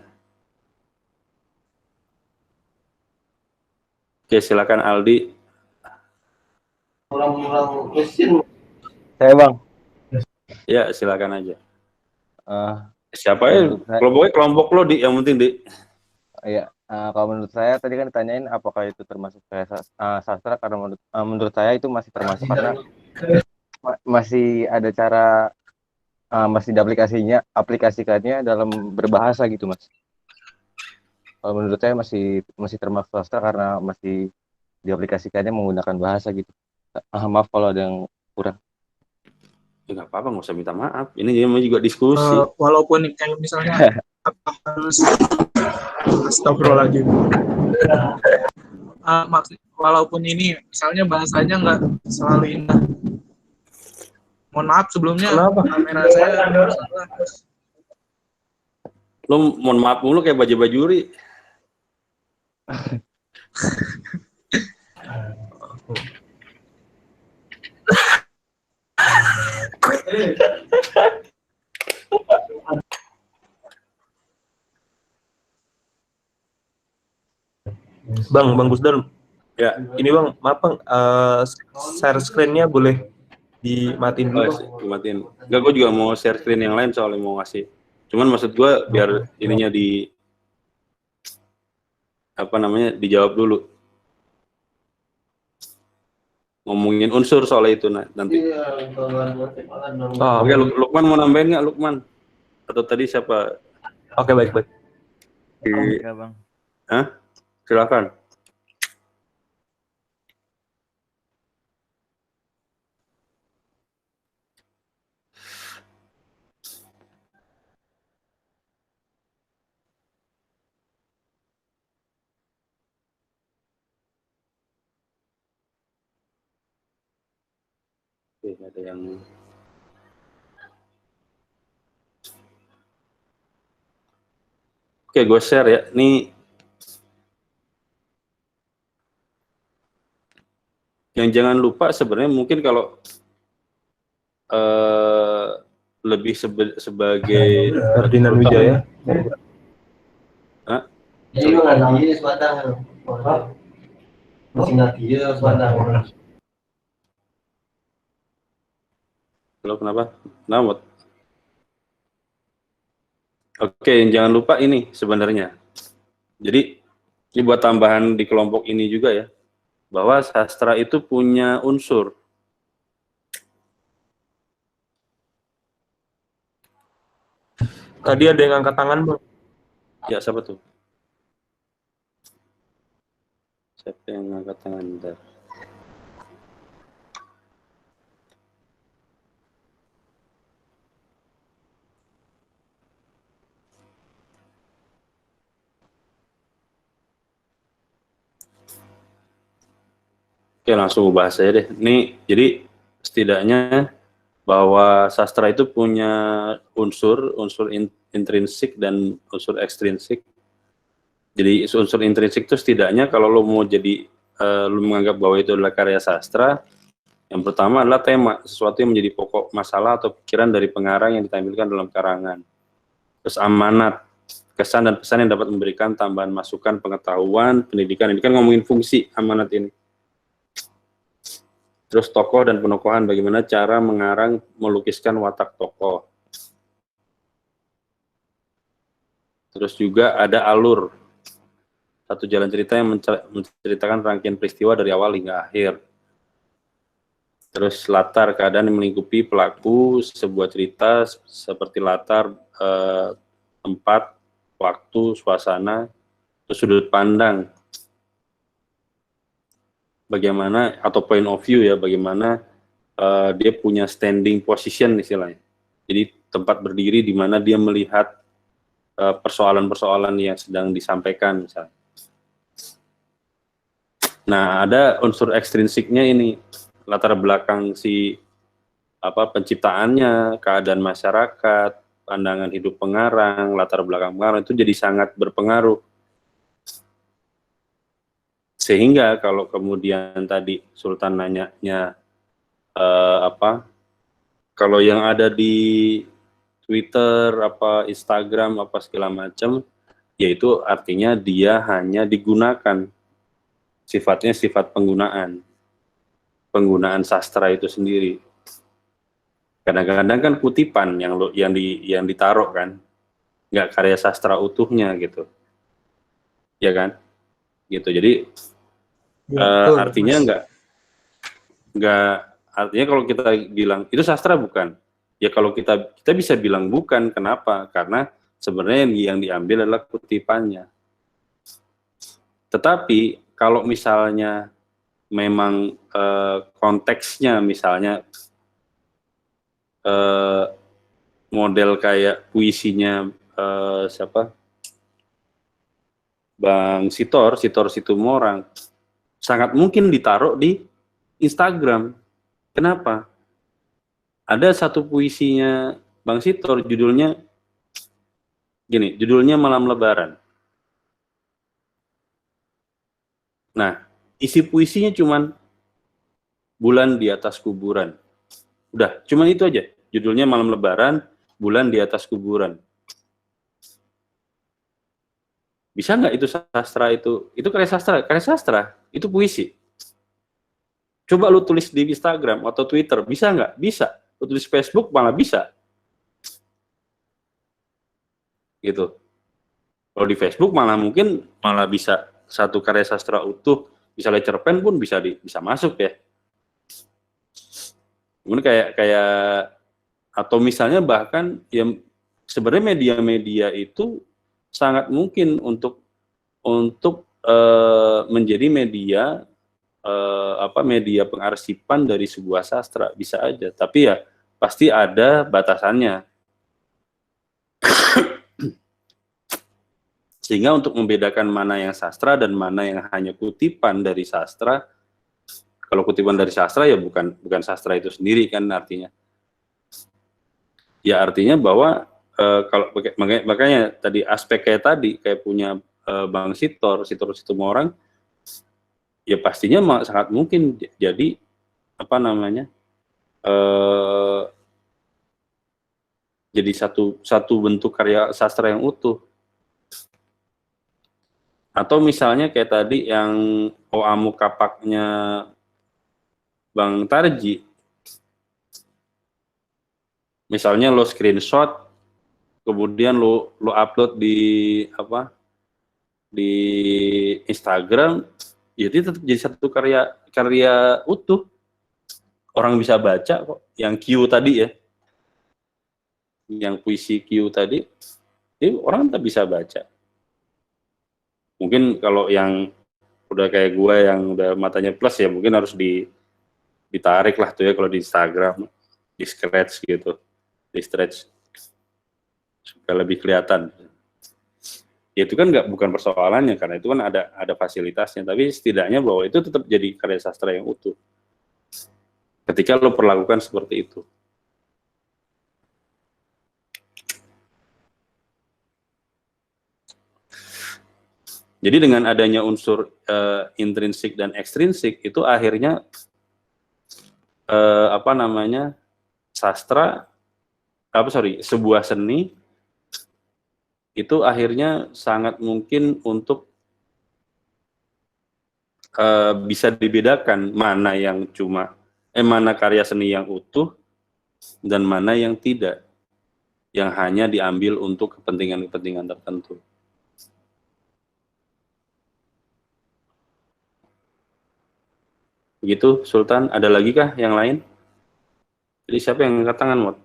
Oke, silakan Aldi. Orang-orang mesin. Saya Bang. Ya, silakan aja. Siapa ya? Menurut saya- Kelompoknya kelompok lo, Di, yang penting, Di. Iya, kalau menurut saya tadi kan ditanyain apakah itu termasuk kayak sastra, karena menurut saya itu masih termasuk karena masih ada cara masih aplikasikannya dalam berbahasa gitu, Mas. Kalau menurut saya masih termasuk sastra karena masih diaplikasikannya menggunakan bahasa gitu. Maaf kalau ada yang kurang. Ya, nggak apa-apa, nggak usah minta maaf. Ini juga diskusi. Walaupun kayak misalnya harus astagfirullahaladzim. Walaupun ini misalnya bahasanya nggak selalu indah. Mohon maaf sebelumnya. Kenapa? Kamera saya Lo mohon maaf mulu kayak baju-bajuri. Bang Gusdon, Ya, ini Bang, maaf Bang, share screen-nya boleh dimatiin dulu Bang? dimatiin. Enggak, gue juga mau share screen yang lain soalnya mau ngasih. Cuman maksud gue biar ininya dijawab dulu. Ngomongin unsur soal itu nanti. Oke, Lukman mau nambahin nggak, Lukman? Atau tadi siapa? Oke, baik. Enggak, Bang. Hah? Silakan. Oke, ada yang Oke, gue share ya. Ini yang jangan lupa sebenarnya mungkin kalau lebih sebagai Ferdinand Wijaya. Hah? Halo, kenapa? Namot. Oke, jangan lupa ini sebenarnya. Jadi, ini buat tambahan di kelompok ini juga ya, bahwa sastra itu punya unsur. Tadi ada yang angkat tangan Bang. Ya, siapa tuh? Siapa yang angkat tangan? Bentar. Oke, langsung bahas aja deh. Ini jadi setidaknya bahwa sastra itu punya unsur intrinsik dan unsur ekstrinsik. Jadi unsur intrinsik itu setidaknya kalau lo mau jadi lo menganggap bahwa itu adalah karya sastra, yang pertama adalah tema, sesuatu yang menjadi pokok masalah atau pikiran dari pengarang yang ditampilkan dalam karangan. Terus amanat, kesan dan pesan yang dapat memberikan tambahan masukan pengetahuan, pendidikan. Ini kan ngomongin fungsi amanat ini. Terus tokoh dan penokohan, bagaimana cara mengarang, melukiskan watak tokoh. Terus juga ada alur, satu jalan cerita yang menceritakan rangkaian peristiwa dari awal hingga akhir. Terus latar, keadaan yang melingkupi pelaku sebuah cerita seperti latar, tempat, waktu, suasana, terus sudut pandang. Bagaimana, atau point of view ya, bagaimana dia punya standing position istilahnya. Jadi tempat berdiri di mana dia melihat persoalan-persoalan yang sedang disampaikan misalnya. Nah, ada unsur ekstrinsiknya ini, latar belakang si penciptaannya, keadaan masyarakat, pandangan hidup pengarang, latar belakang pengarang itu jadi sangat berpengaruh. Sehingga kalau kemudian tadi Sultan nanyanya kalau yang ada di Twitter, Instagram, segala macam, yaitu artinya dia hanya digunakan, sifatnya sifat penggunaan sastra itu sendiri. Kadang-kadang kan kutipan yang ditaruh kan, nggak karya sastra utuhnya gitu, ya kan? Gitu. Jadi artinya artinya kalau kita bilang itu sastra bukan, ya kalau kita bisa bilang bukan. Kenapa? Karena sebenarnya yang diambil adalah kutipannya. Tetapi kalau misalnya memang konteksnya misalnya model kayak puisinya Bang Sitor Situmorang, sangat mungkin ditaruh di Instagram. Kenapa? Ada satu puisinya Bang Sitor, judulnya Malam Lebaran. Nah, isi puisinya cuman bulan di atas kuburan. Udah, cuman itu aja. judulnya Malam Lebaran, Bulan di Atas Kuburan. Bisa nggak itu sastra itu? Itu karya sastra. Karya sastra itu puisi. Coba lu tulis di Instagram atau Twitter, bisa nggak? Bisa. Lu tulis Facebook malah bisa. Gitu. Kalau di Facebook malah mungkin malah bisa satu karya sastra utuh, misalnya cerpen pun bisa masuk ya. Kemudian kayak atau misalnya bahkan yang sebenarnya media-media itu sangat mungkin untuk menjadi media media pengarsipan dari sebuah sastra, bisa aja. Tapi ya pasti ada batasannya. Sehingga untuk membedakan mana yang sastra dan mana yang hanya kutipan dari sastra, kalau kutipan dari sastra ya bukan sastra itu sendiri kan artinya. Ya artinya bahwa kalau makanya tadi aspek kayak punya Bang Sitor Situmorang, ya pastinya sangat mungkin jadi jadi satu bentuk karya sastra yang utuh. Atau misalnya kayak tadi yang Oamu Kapaknya Bang Tarji, misalnya lo screenshot, kemudian lo upload di Instagram, ya itu tetap jadi satu karya utuh. Orang bisa baca kok. Yang Q tadi ya, yang puisi Q tadi, orang tetap bisa baca. Mungkin kalau yang udah kayak gue yang udah matanya plus ya mungkin harus ditarik lah tuh ya kalau di Instagram, di scratch gitu, di stretch supaya lebih kelihatan. Ya itu kan bukan persoalannya karena itu kan ada fasilitasnya, tapi setidaknya bahwa itu tetap jadi karya sastra yang utuh ketika lo perlakukan seperti itu. Jadi dengan adanya unsur intrinsik dan ekstrinsik itu akhirnya sebuah seni itu akhirnya sangat mungkin untuk bisa dibedakan mana yang mana karya seni yang utuh dan mana yang tidak, yang hanya diambil untuk kepentingan-kepentingan tertentu. Begitu, Sultan. Ada lagi kah yang lain? Jadi siapa yang angkat tangan, Mot?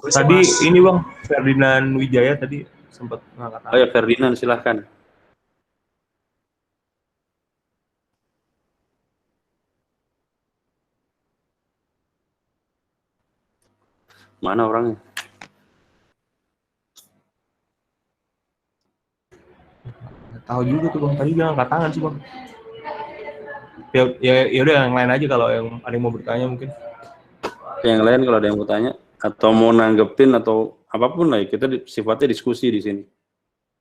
Tadi ini Bang, Ferdinand Wijaya tadi sempat ngangkat tangan. Oh ya, Ferdinand, silahkan. Mana orangnya? Nggak tahu juga tuh Bang, tadi dia ngangkat tangan sih Bang. Ya udah yang lain aja kalau yang ada yang mau bertanya mungkin. Yang lain kalau ada yang mau tanya atau mau nanggepin atau apapun lah, kita sifatnya diskusi di sini.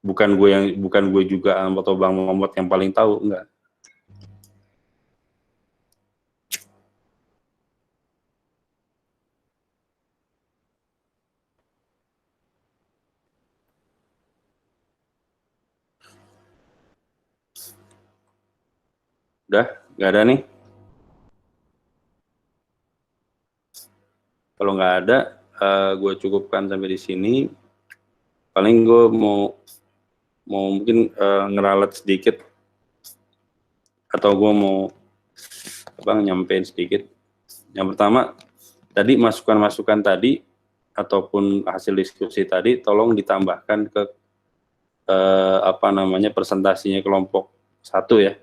Bukan gue juga atau Bang Muhammad yang paling tahu, enggak. Udah, nggak ada nih. Kalau nggak ada, gue cukupkan sampai di sini. Paling gue mau mungkin ngeralat sedikit, atau gue mau nyampein sedikit. Yang pertama, tadi masukan-masukan tadi ataupun hasil diskusi tadi, tolong ditambahkan ke presentasinya kelompok 1 ya.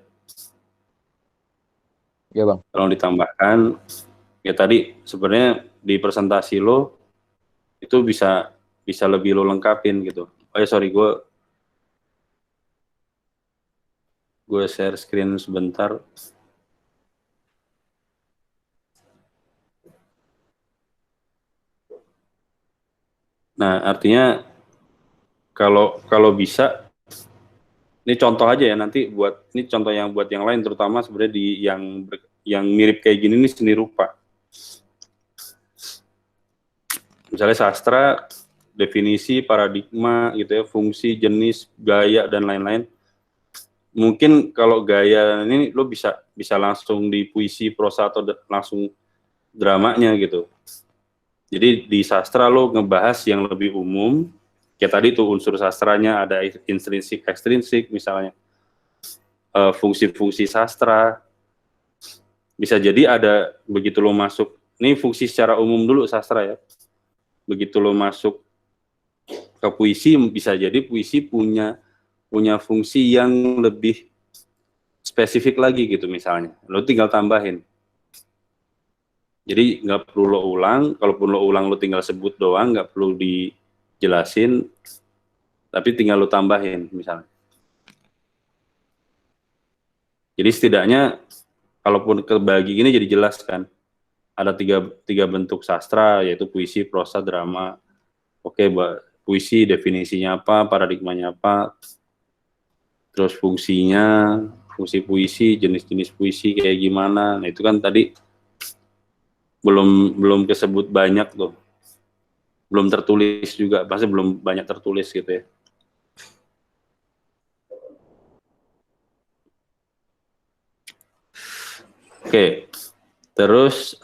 Ya Bang. Tolong ditambahkan. Ya tadi sebenarnya di presentasi lo itu bisa lebih lo lengkapin gitu. Oh ya sorry, gue share screen sebentar. Nah artinya kalau bisa, ini contoh aja ya, nanti ini contoh yang buat yang lain, terutama sebenarnya di yang mirip kayak gini nih, seni rupa. Misalnya sastra, definisi, paradigma gitu ya, fungsi, jenis, gaya dan lain-lain. Mungkin kalau gaya ini lo bisa langsung di puisi, prosa atau langsung dramanya gitu. Jadi di sastra lo ngebahas yang lebih umum, kayak tadi tuh unsur sastranya ada intrinsik, ekstrinsik misalnya, fungsi-fungsi sastra. Bisa jadi ada begitu lo masuk, ini fungsi secara umum dulu sastra ya. Begitu lo masuk ke puisi, bisa jadi puisi punya fungsi yang lebih spesifik lagi gitu misalnya. Lo tinggal tambahin. Jadi nggak perlu lo ulang, kalaupun lo ulang lo tinggal sebut doang, nggak perlu dijelasin, tapi tinggal lo tambahin misalnya. Jadi setidaknya kalaupun kebagi ini jadi jelas kan, ada tiga bentuk sastra, yaitu puisi, prosa, drama. Oke, puisi definisinya apa, paradigmanya apa, terus fungsinya, fungsi puisi, jenis-jenis puisi kayak gimana. Nah itu kan tadi belum kesebut banyak tuh, belum tertulis juga, pasti belum banyak tertulis gitu ya. Oke, terus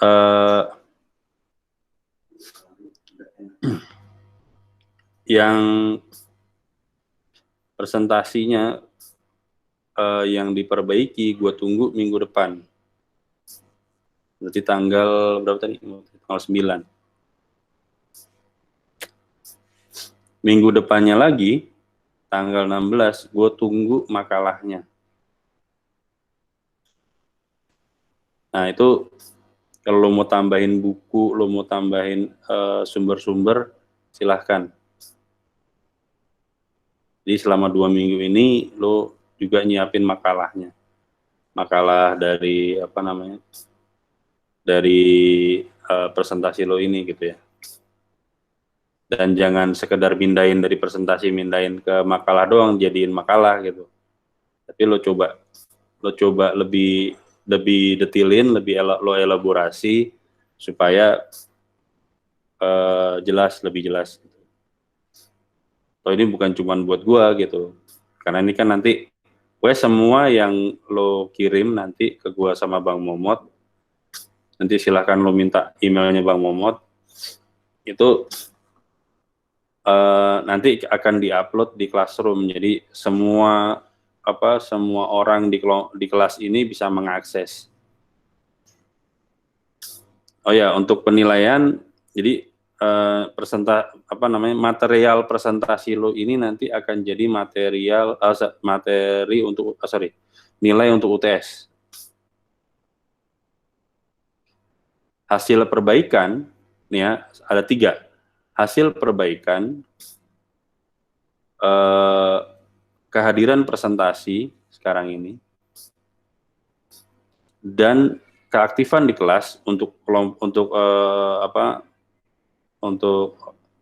yang presentasinya yang diperbaiki, gue tunggu minggu depan. Berarti tanggal berapa tadi? Tanggal 9. Minggu depannya lagi, tanggal 16, gue tunggu makalahnya. Nah itu, kalau lo mau tambahin buku, lo mau tambahin sumber-sumber, silahkan. Jadi selama 2 minggu ini, lo juga nyiapin makalahnya. Makalah dari, apa namanya, dari presentasi lo ini gitu ya. Dan jangan sekedar mindahin dari presentasi, mindahin ke makalah doang, jadiin makalah gitu. Tapi lo coba lebih detilin, lo elaborasi supaya lebih jelas. So, ini bukan cuma buat gua gitu, karena ini kan nanti semua yang lo kirim nanti ke gua sama Bang Momot, nanti silahkan lo minta emailnya Bang Momot, itu nanti akan diupload di Classroom. Jadi semua orang di kelas ini bisa mengakses. Oh ya, untuk penilaian, jadi material presentasi lo ini nanti akan jadi nilai untuk UTS. Hasil perbaikan nih ya, ada 3. Hasil perbaikan, kehadiran presentasi sekarang ini, dan keaktifan di kelas untuk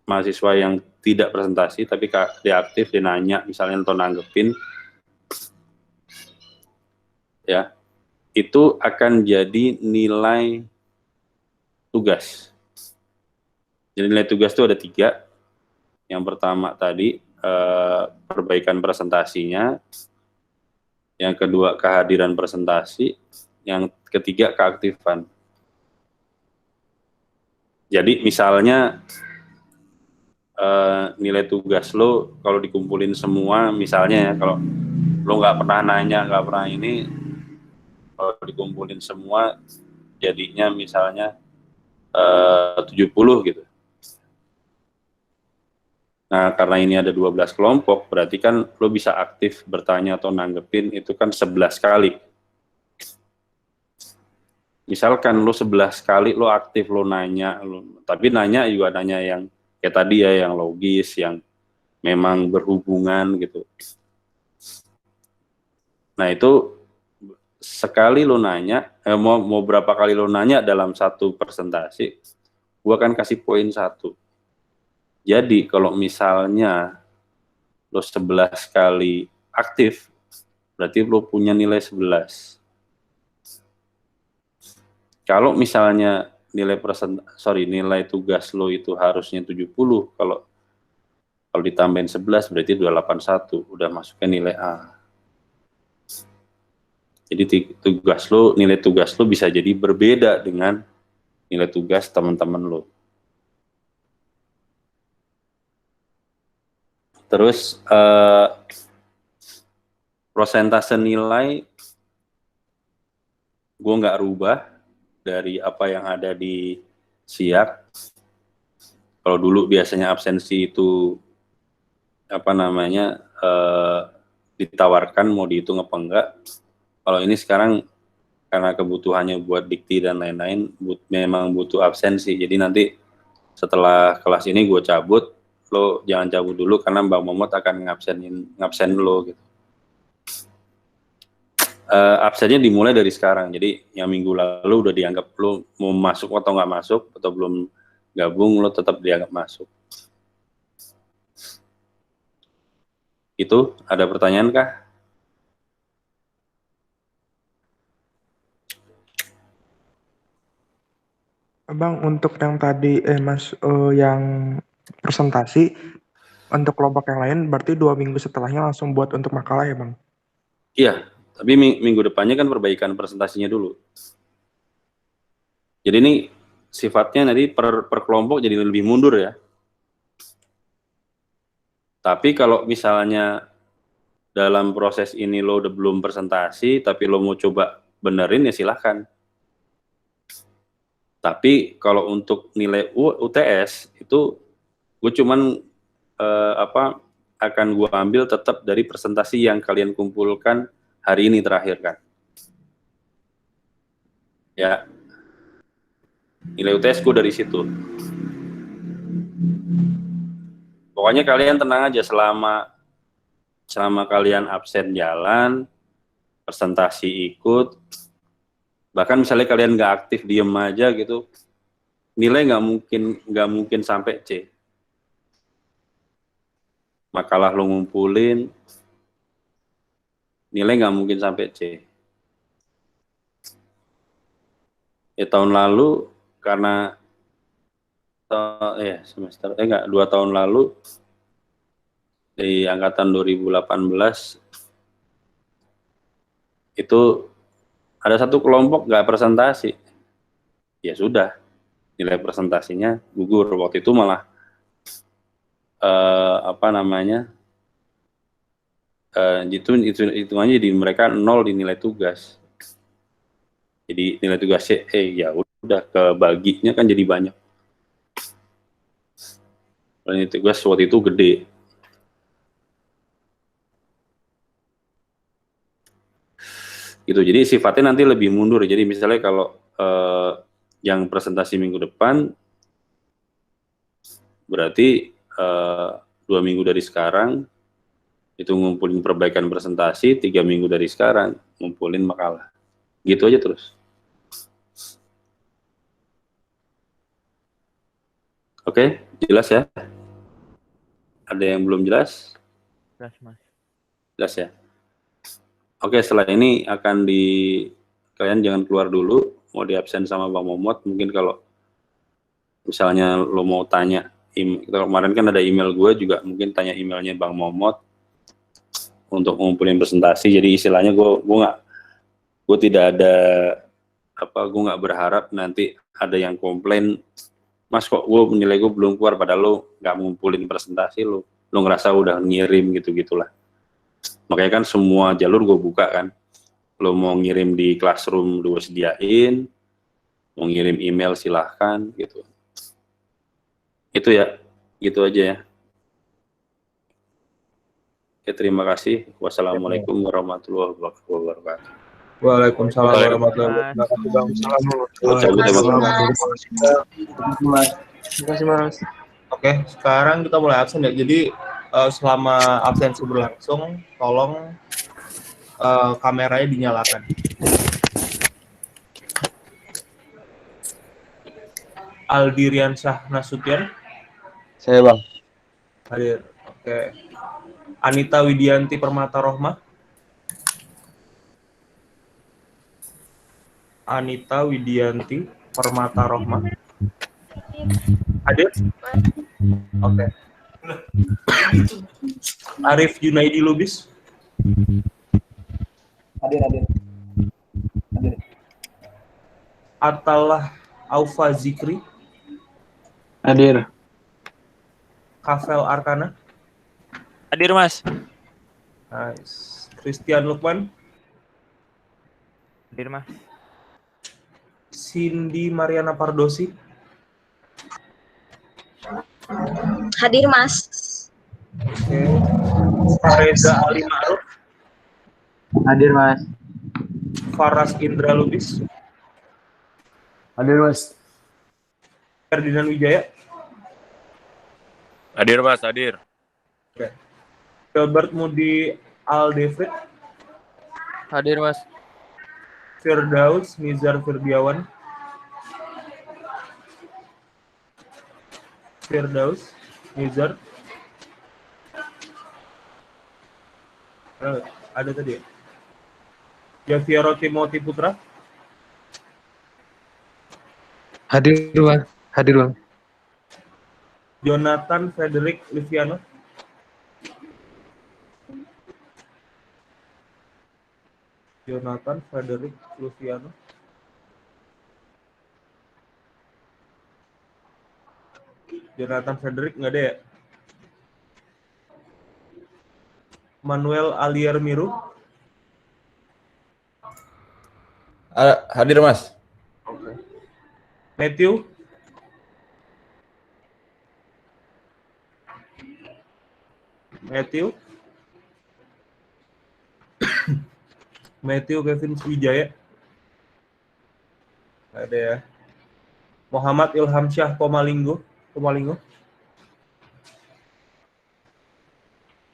mahasiswa yang tidak presentasi tapi dia aktif, dia nanya misalnya atau nanggepin, ya itu akan jadi nilai tugas. Jadi nilai tugas itu ada 3. Yang pertama tadi perbaikan presentasinya, yang kedua kehadiran presentasi, yang ketiga keaktifan. Jadi misalnya nilai tugas lo kalau dikumpulin semua, misalnya ya, kalau lo nggak pernah nanya, nggak pernah ini, kalau dikumpulin semua jadinya misalnya 70 gitu. Nah, karena ini ada 12 kelompok, berarti kan lo bisa aktif bertanya atau nanggepin itu kan 11 kali. Misalkan lo 11 kali lo aktif, lo nanya, tapi nanya juga nanya yang kayak tadi ya, yang logis, yang memang berhubungan gitu. Nah itu sekali lo nanya, mau berapa kali lo nanya dalam satu presentasi, gua akan kasih poin 1. Jadi kalau misalnya lo 11 kali aktif, berarti lo punya nilai 11. Kalau misalnya nilai tugas lo itu harusnya 70, kalau ditambahin 11 berarti 281, udah masuknya nilai A. Jadi nilai tugas lo bisa jadi berbeda dengan nilai tugas teman-teman lo. Terus prosentase nilai gue nggak rubah dari apa yang ada di SIAK. Kalau dulu biasanya absensi itu ditawarkan mau dihitung apa enggak. Kalau ini sekarang karena kebutuhannya buat dikti dan lain-lain memang butuh absensi. Jadi nanti setelah kelas ini gue cabut, lo jangan cabut dulu karena Bang Momot akan ngabsen lo gitu. Absennya dimulai dari sekarang. Jadi yang minggu lalu udah dianggap lo mau masuk atau nggak masuk atau belum gabung, lo tetap dianggap masuk. Itu ada pertanyaan kah? Bang, untuk yang tadi yang presentasi untuk kelompok yang lain berarti 2 minggu setelahnya langsung buat untuk makalah ya Bang? Iya, tapi minggu depannya kan perbaikan presentasinya dulu. Jadi ini sifatnya nanti per kelompok jadi lebih mundur ya. Tapi kalau misalnya dalam proses ini lo udah belum presentasi, tapi lo mau coba benerin ya silahkan. Tapi kalau untuk nilai UTS itu gue cuman akan gue ambil tetap dari presentasi yang kalian kumpulkan hari ini terakhir kan. Ya, nilai UTS gue dari situ. Pokoknya kalian tenang aja selama kalian absen jalan, presentasi ikut, bahkan misalnya kalian nggak aktif diem aja gitu, nilai nggak mungkin sampai C. Makalah lo ngumpulin, nilai nggak mungkin sampai C. Ya tahun lalu karena 2 tahun lalu di angkatan 2018 itu ada satu kelompok nggak presentasi, ya sudah nilai presentasinya gugur. Waktu itu malah hitungannya di mereka 0 di nilai tugas. Jadi nilai tugasnya ya udah kebaginya kan jadi banyak. Nilai tugas waktu itu gede. Gitu. Jadi sifatnya nanti lebih mundur. Jadi misalnya kalau yang presentasi minggu depan berarti 2 minggu dari sekarang itu ngumpulin perbaikan presentasi, 3 minggu dari sekarang ngumpulin makalah. Gitu aja terus. Oke, jelas ya? Ada yang belum jelas? Jelas, Mas. Jelas ya? Oke, setelah ini kalian jangan keluar dulu, mau di absen sama Bang Momot. Mungkin kalau misalnya lo mau tanya, kemarin kan ada email gue juga, mungkin tanya emailnya Bang Momot untuk ngumpulin presentasi. Jadi istilahnya gue tidak ada gue nggak berharap nanti ada yang komplain, Mas kok nilai gue belum keluar padahal lo nggak ngumpulin presentasi, lo ngerasa udah ngirim gitu-gitulah. Makanya kan semua jalur gue buka kan. Lo mau ngirim di Classroom gue sediain, mau ngirim email silahkan gitu. Itu ya, gitu aja ya. Oke, terima kasih. Wassalamualaikum warahmatullahi wabarakatuh. Waalaikumsalam warahmatullahi wabarakatuh. Terima kasih Mas. Oke, sekarang kita mulai absen ya. Jadi selama absensi berlangsung, tolong kameranya dinyalakan. Aldiriansyah Nasution. Saya Bang. Hadir. Oke. Anita Widianti Permata Rohmah. Anita Widianti Permata Rohma. Hadir? Oke. Arif Junaidi Lubis. Hadir. Atalah Aufa Zikri. Hadir. Kafel Arkana. Hadir, Mas. Nice. Christian Lukman. Hadir, Mas. Cindy Mariana Pardosi. Hadir, Mas. Oke. Fareza Ali Ma'ruf. Hadir, Mas. Faras Indra Lubis. Hadir, Mas. Ferdinand Wijaya. Hadir, Mas. Hadir. Oke. Gilbert Mudi Aldefrid. Hadir, Mas. Firdaus Nizar Firdiawan. Firdaus Nizar. Ada tadi ya? Javiero Timothy Putra. Hadir, Bang. Jonathan Frederick Liviano. Jonathan Frederick Luciano. Jonathan Frederick nggak ada ya? Manuel Alier Miru. Hadir, Mas. Oke. Matthew. Matthew Kevin Wijaya. Nggak ada ya. Muhammad Ilham Syah Pomalinggo.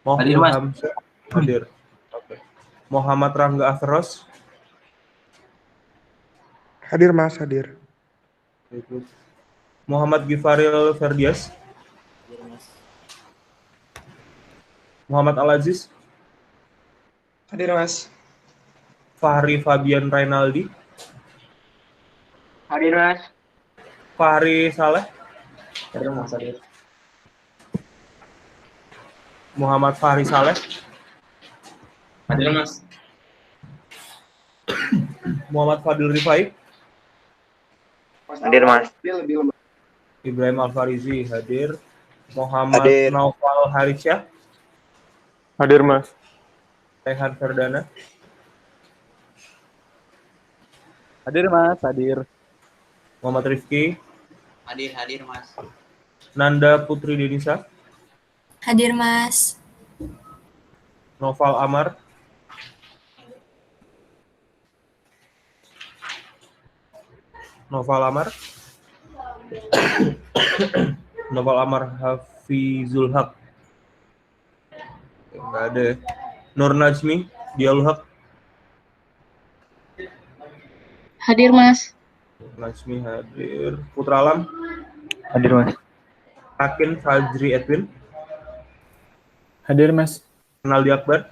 Hadir, Mas. Ilham Syah. Hadir. Oke. Muhammad Rangga Afros. Hadir, Mas. Hadir. Muhammad Gifaril Ferdias. Muhammad Al-Aziz. Hadir, Mas. Fahri Fabian Rainaldi. Hadir, Mas. Fahri Saleh. Hadir, Mas. Hadir. Muhammad Fahri Saleh. Hadir, Mas. Muhammad Fadil Rifai. Hadir, Mas. Ibrahim Alfarizi hadir. Muhammad Hadir. Naufal Harisya. Hadir, Mas. Rehan Ferdana. Hadir, Mas. Hadir. Muhammad Rifki. Hadir, Mas. Nanda Putri Denisa. Hadir, Mas. Noval Amar. Noval Amar Hafizul Haq. Enggak ada. Nur Najmi Dialul Haq. Hadir, Mas. Najmi hadir. Putra Alam. Hadir, Mas. Akin Fajri Edwin. Hadir, Mas. Renaldi Akbar.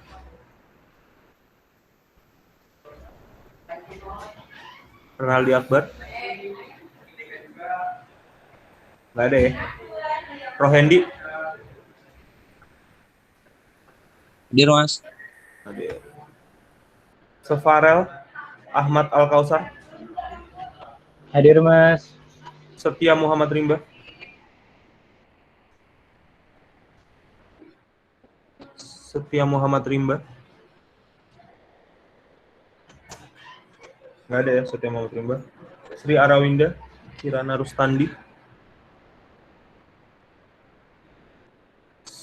Nggak ada ya. Rohendi. Hadir, Mas. Hadir. Sefarel Ahmad Al-Kausar. Hadir, Mas. Setia Muhammad Rimba. Nggak ada ya Setia Muhammad Rimba. Sri Arawinda. Kirana Rustandi.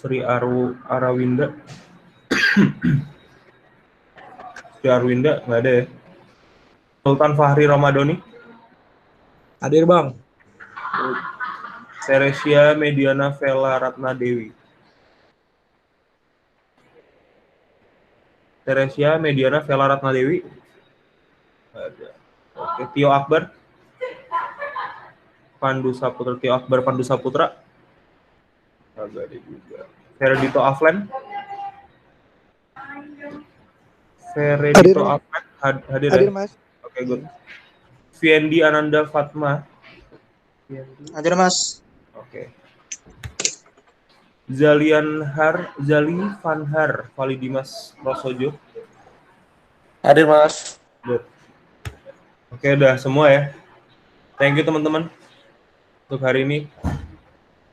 Arawinda. Sri Arwinda nggak ada ya. Sultan Fahri Ramadhani. Hadir, Bang. Teresia Mediana Vela Ratna Dewi. Ada. Oke, Tio Akbar. Pandu Saputra. Agak ada juga. Feredito Aflen. Hadir, Hadir, ya? Mas. Oke, good. Fiendi Ananda Fatma. Hadir Mas. Oke. Zali Vanhar Validimas Rosojo. Hadir Mas. Good. Oke, udah semua ya. Thank you teman-teman untuk hari ini.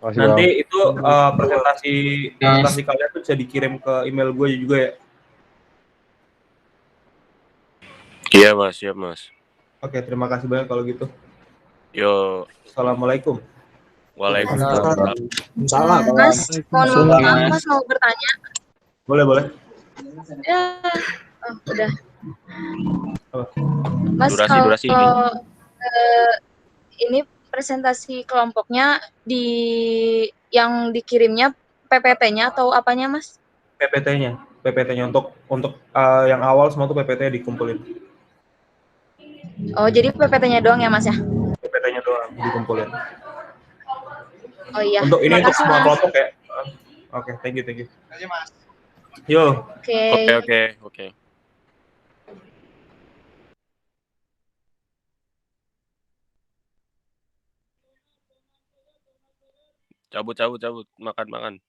Makasih, Nanti Bang. itu presentasi kalian tuh bisa dikirim ke email gue juga ya. Iya Mas, siap Mas. Oke, terima kasih banyak kalau gitu. Yo. Assalamualaikum. Waalaikumsalam. Mas, mohon maaf, Mas mau bertanya. Boleh. Ya, udah. Apa? Mas, Durasi. kalau ini presentasi kelompoknya yang dikirimnya PPT-nya atau apanya, Mas? PPT-nya untuk yang awal semua tuh PPT-nya dikumpulin. Oh, jadi PPT-nya doang ya, Mas ya? PPT-nya doang dikumpulin. Oh iya. Untuk ini untuk Makasih, semua Mas. kelompok ya. Oke, thank you. Yo. Oke. Cabut. Makan.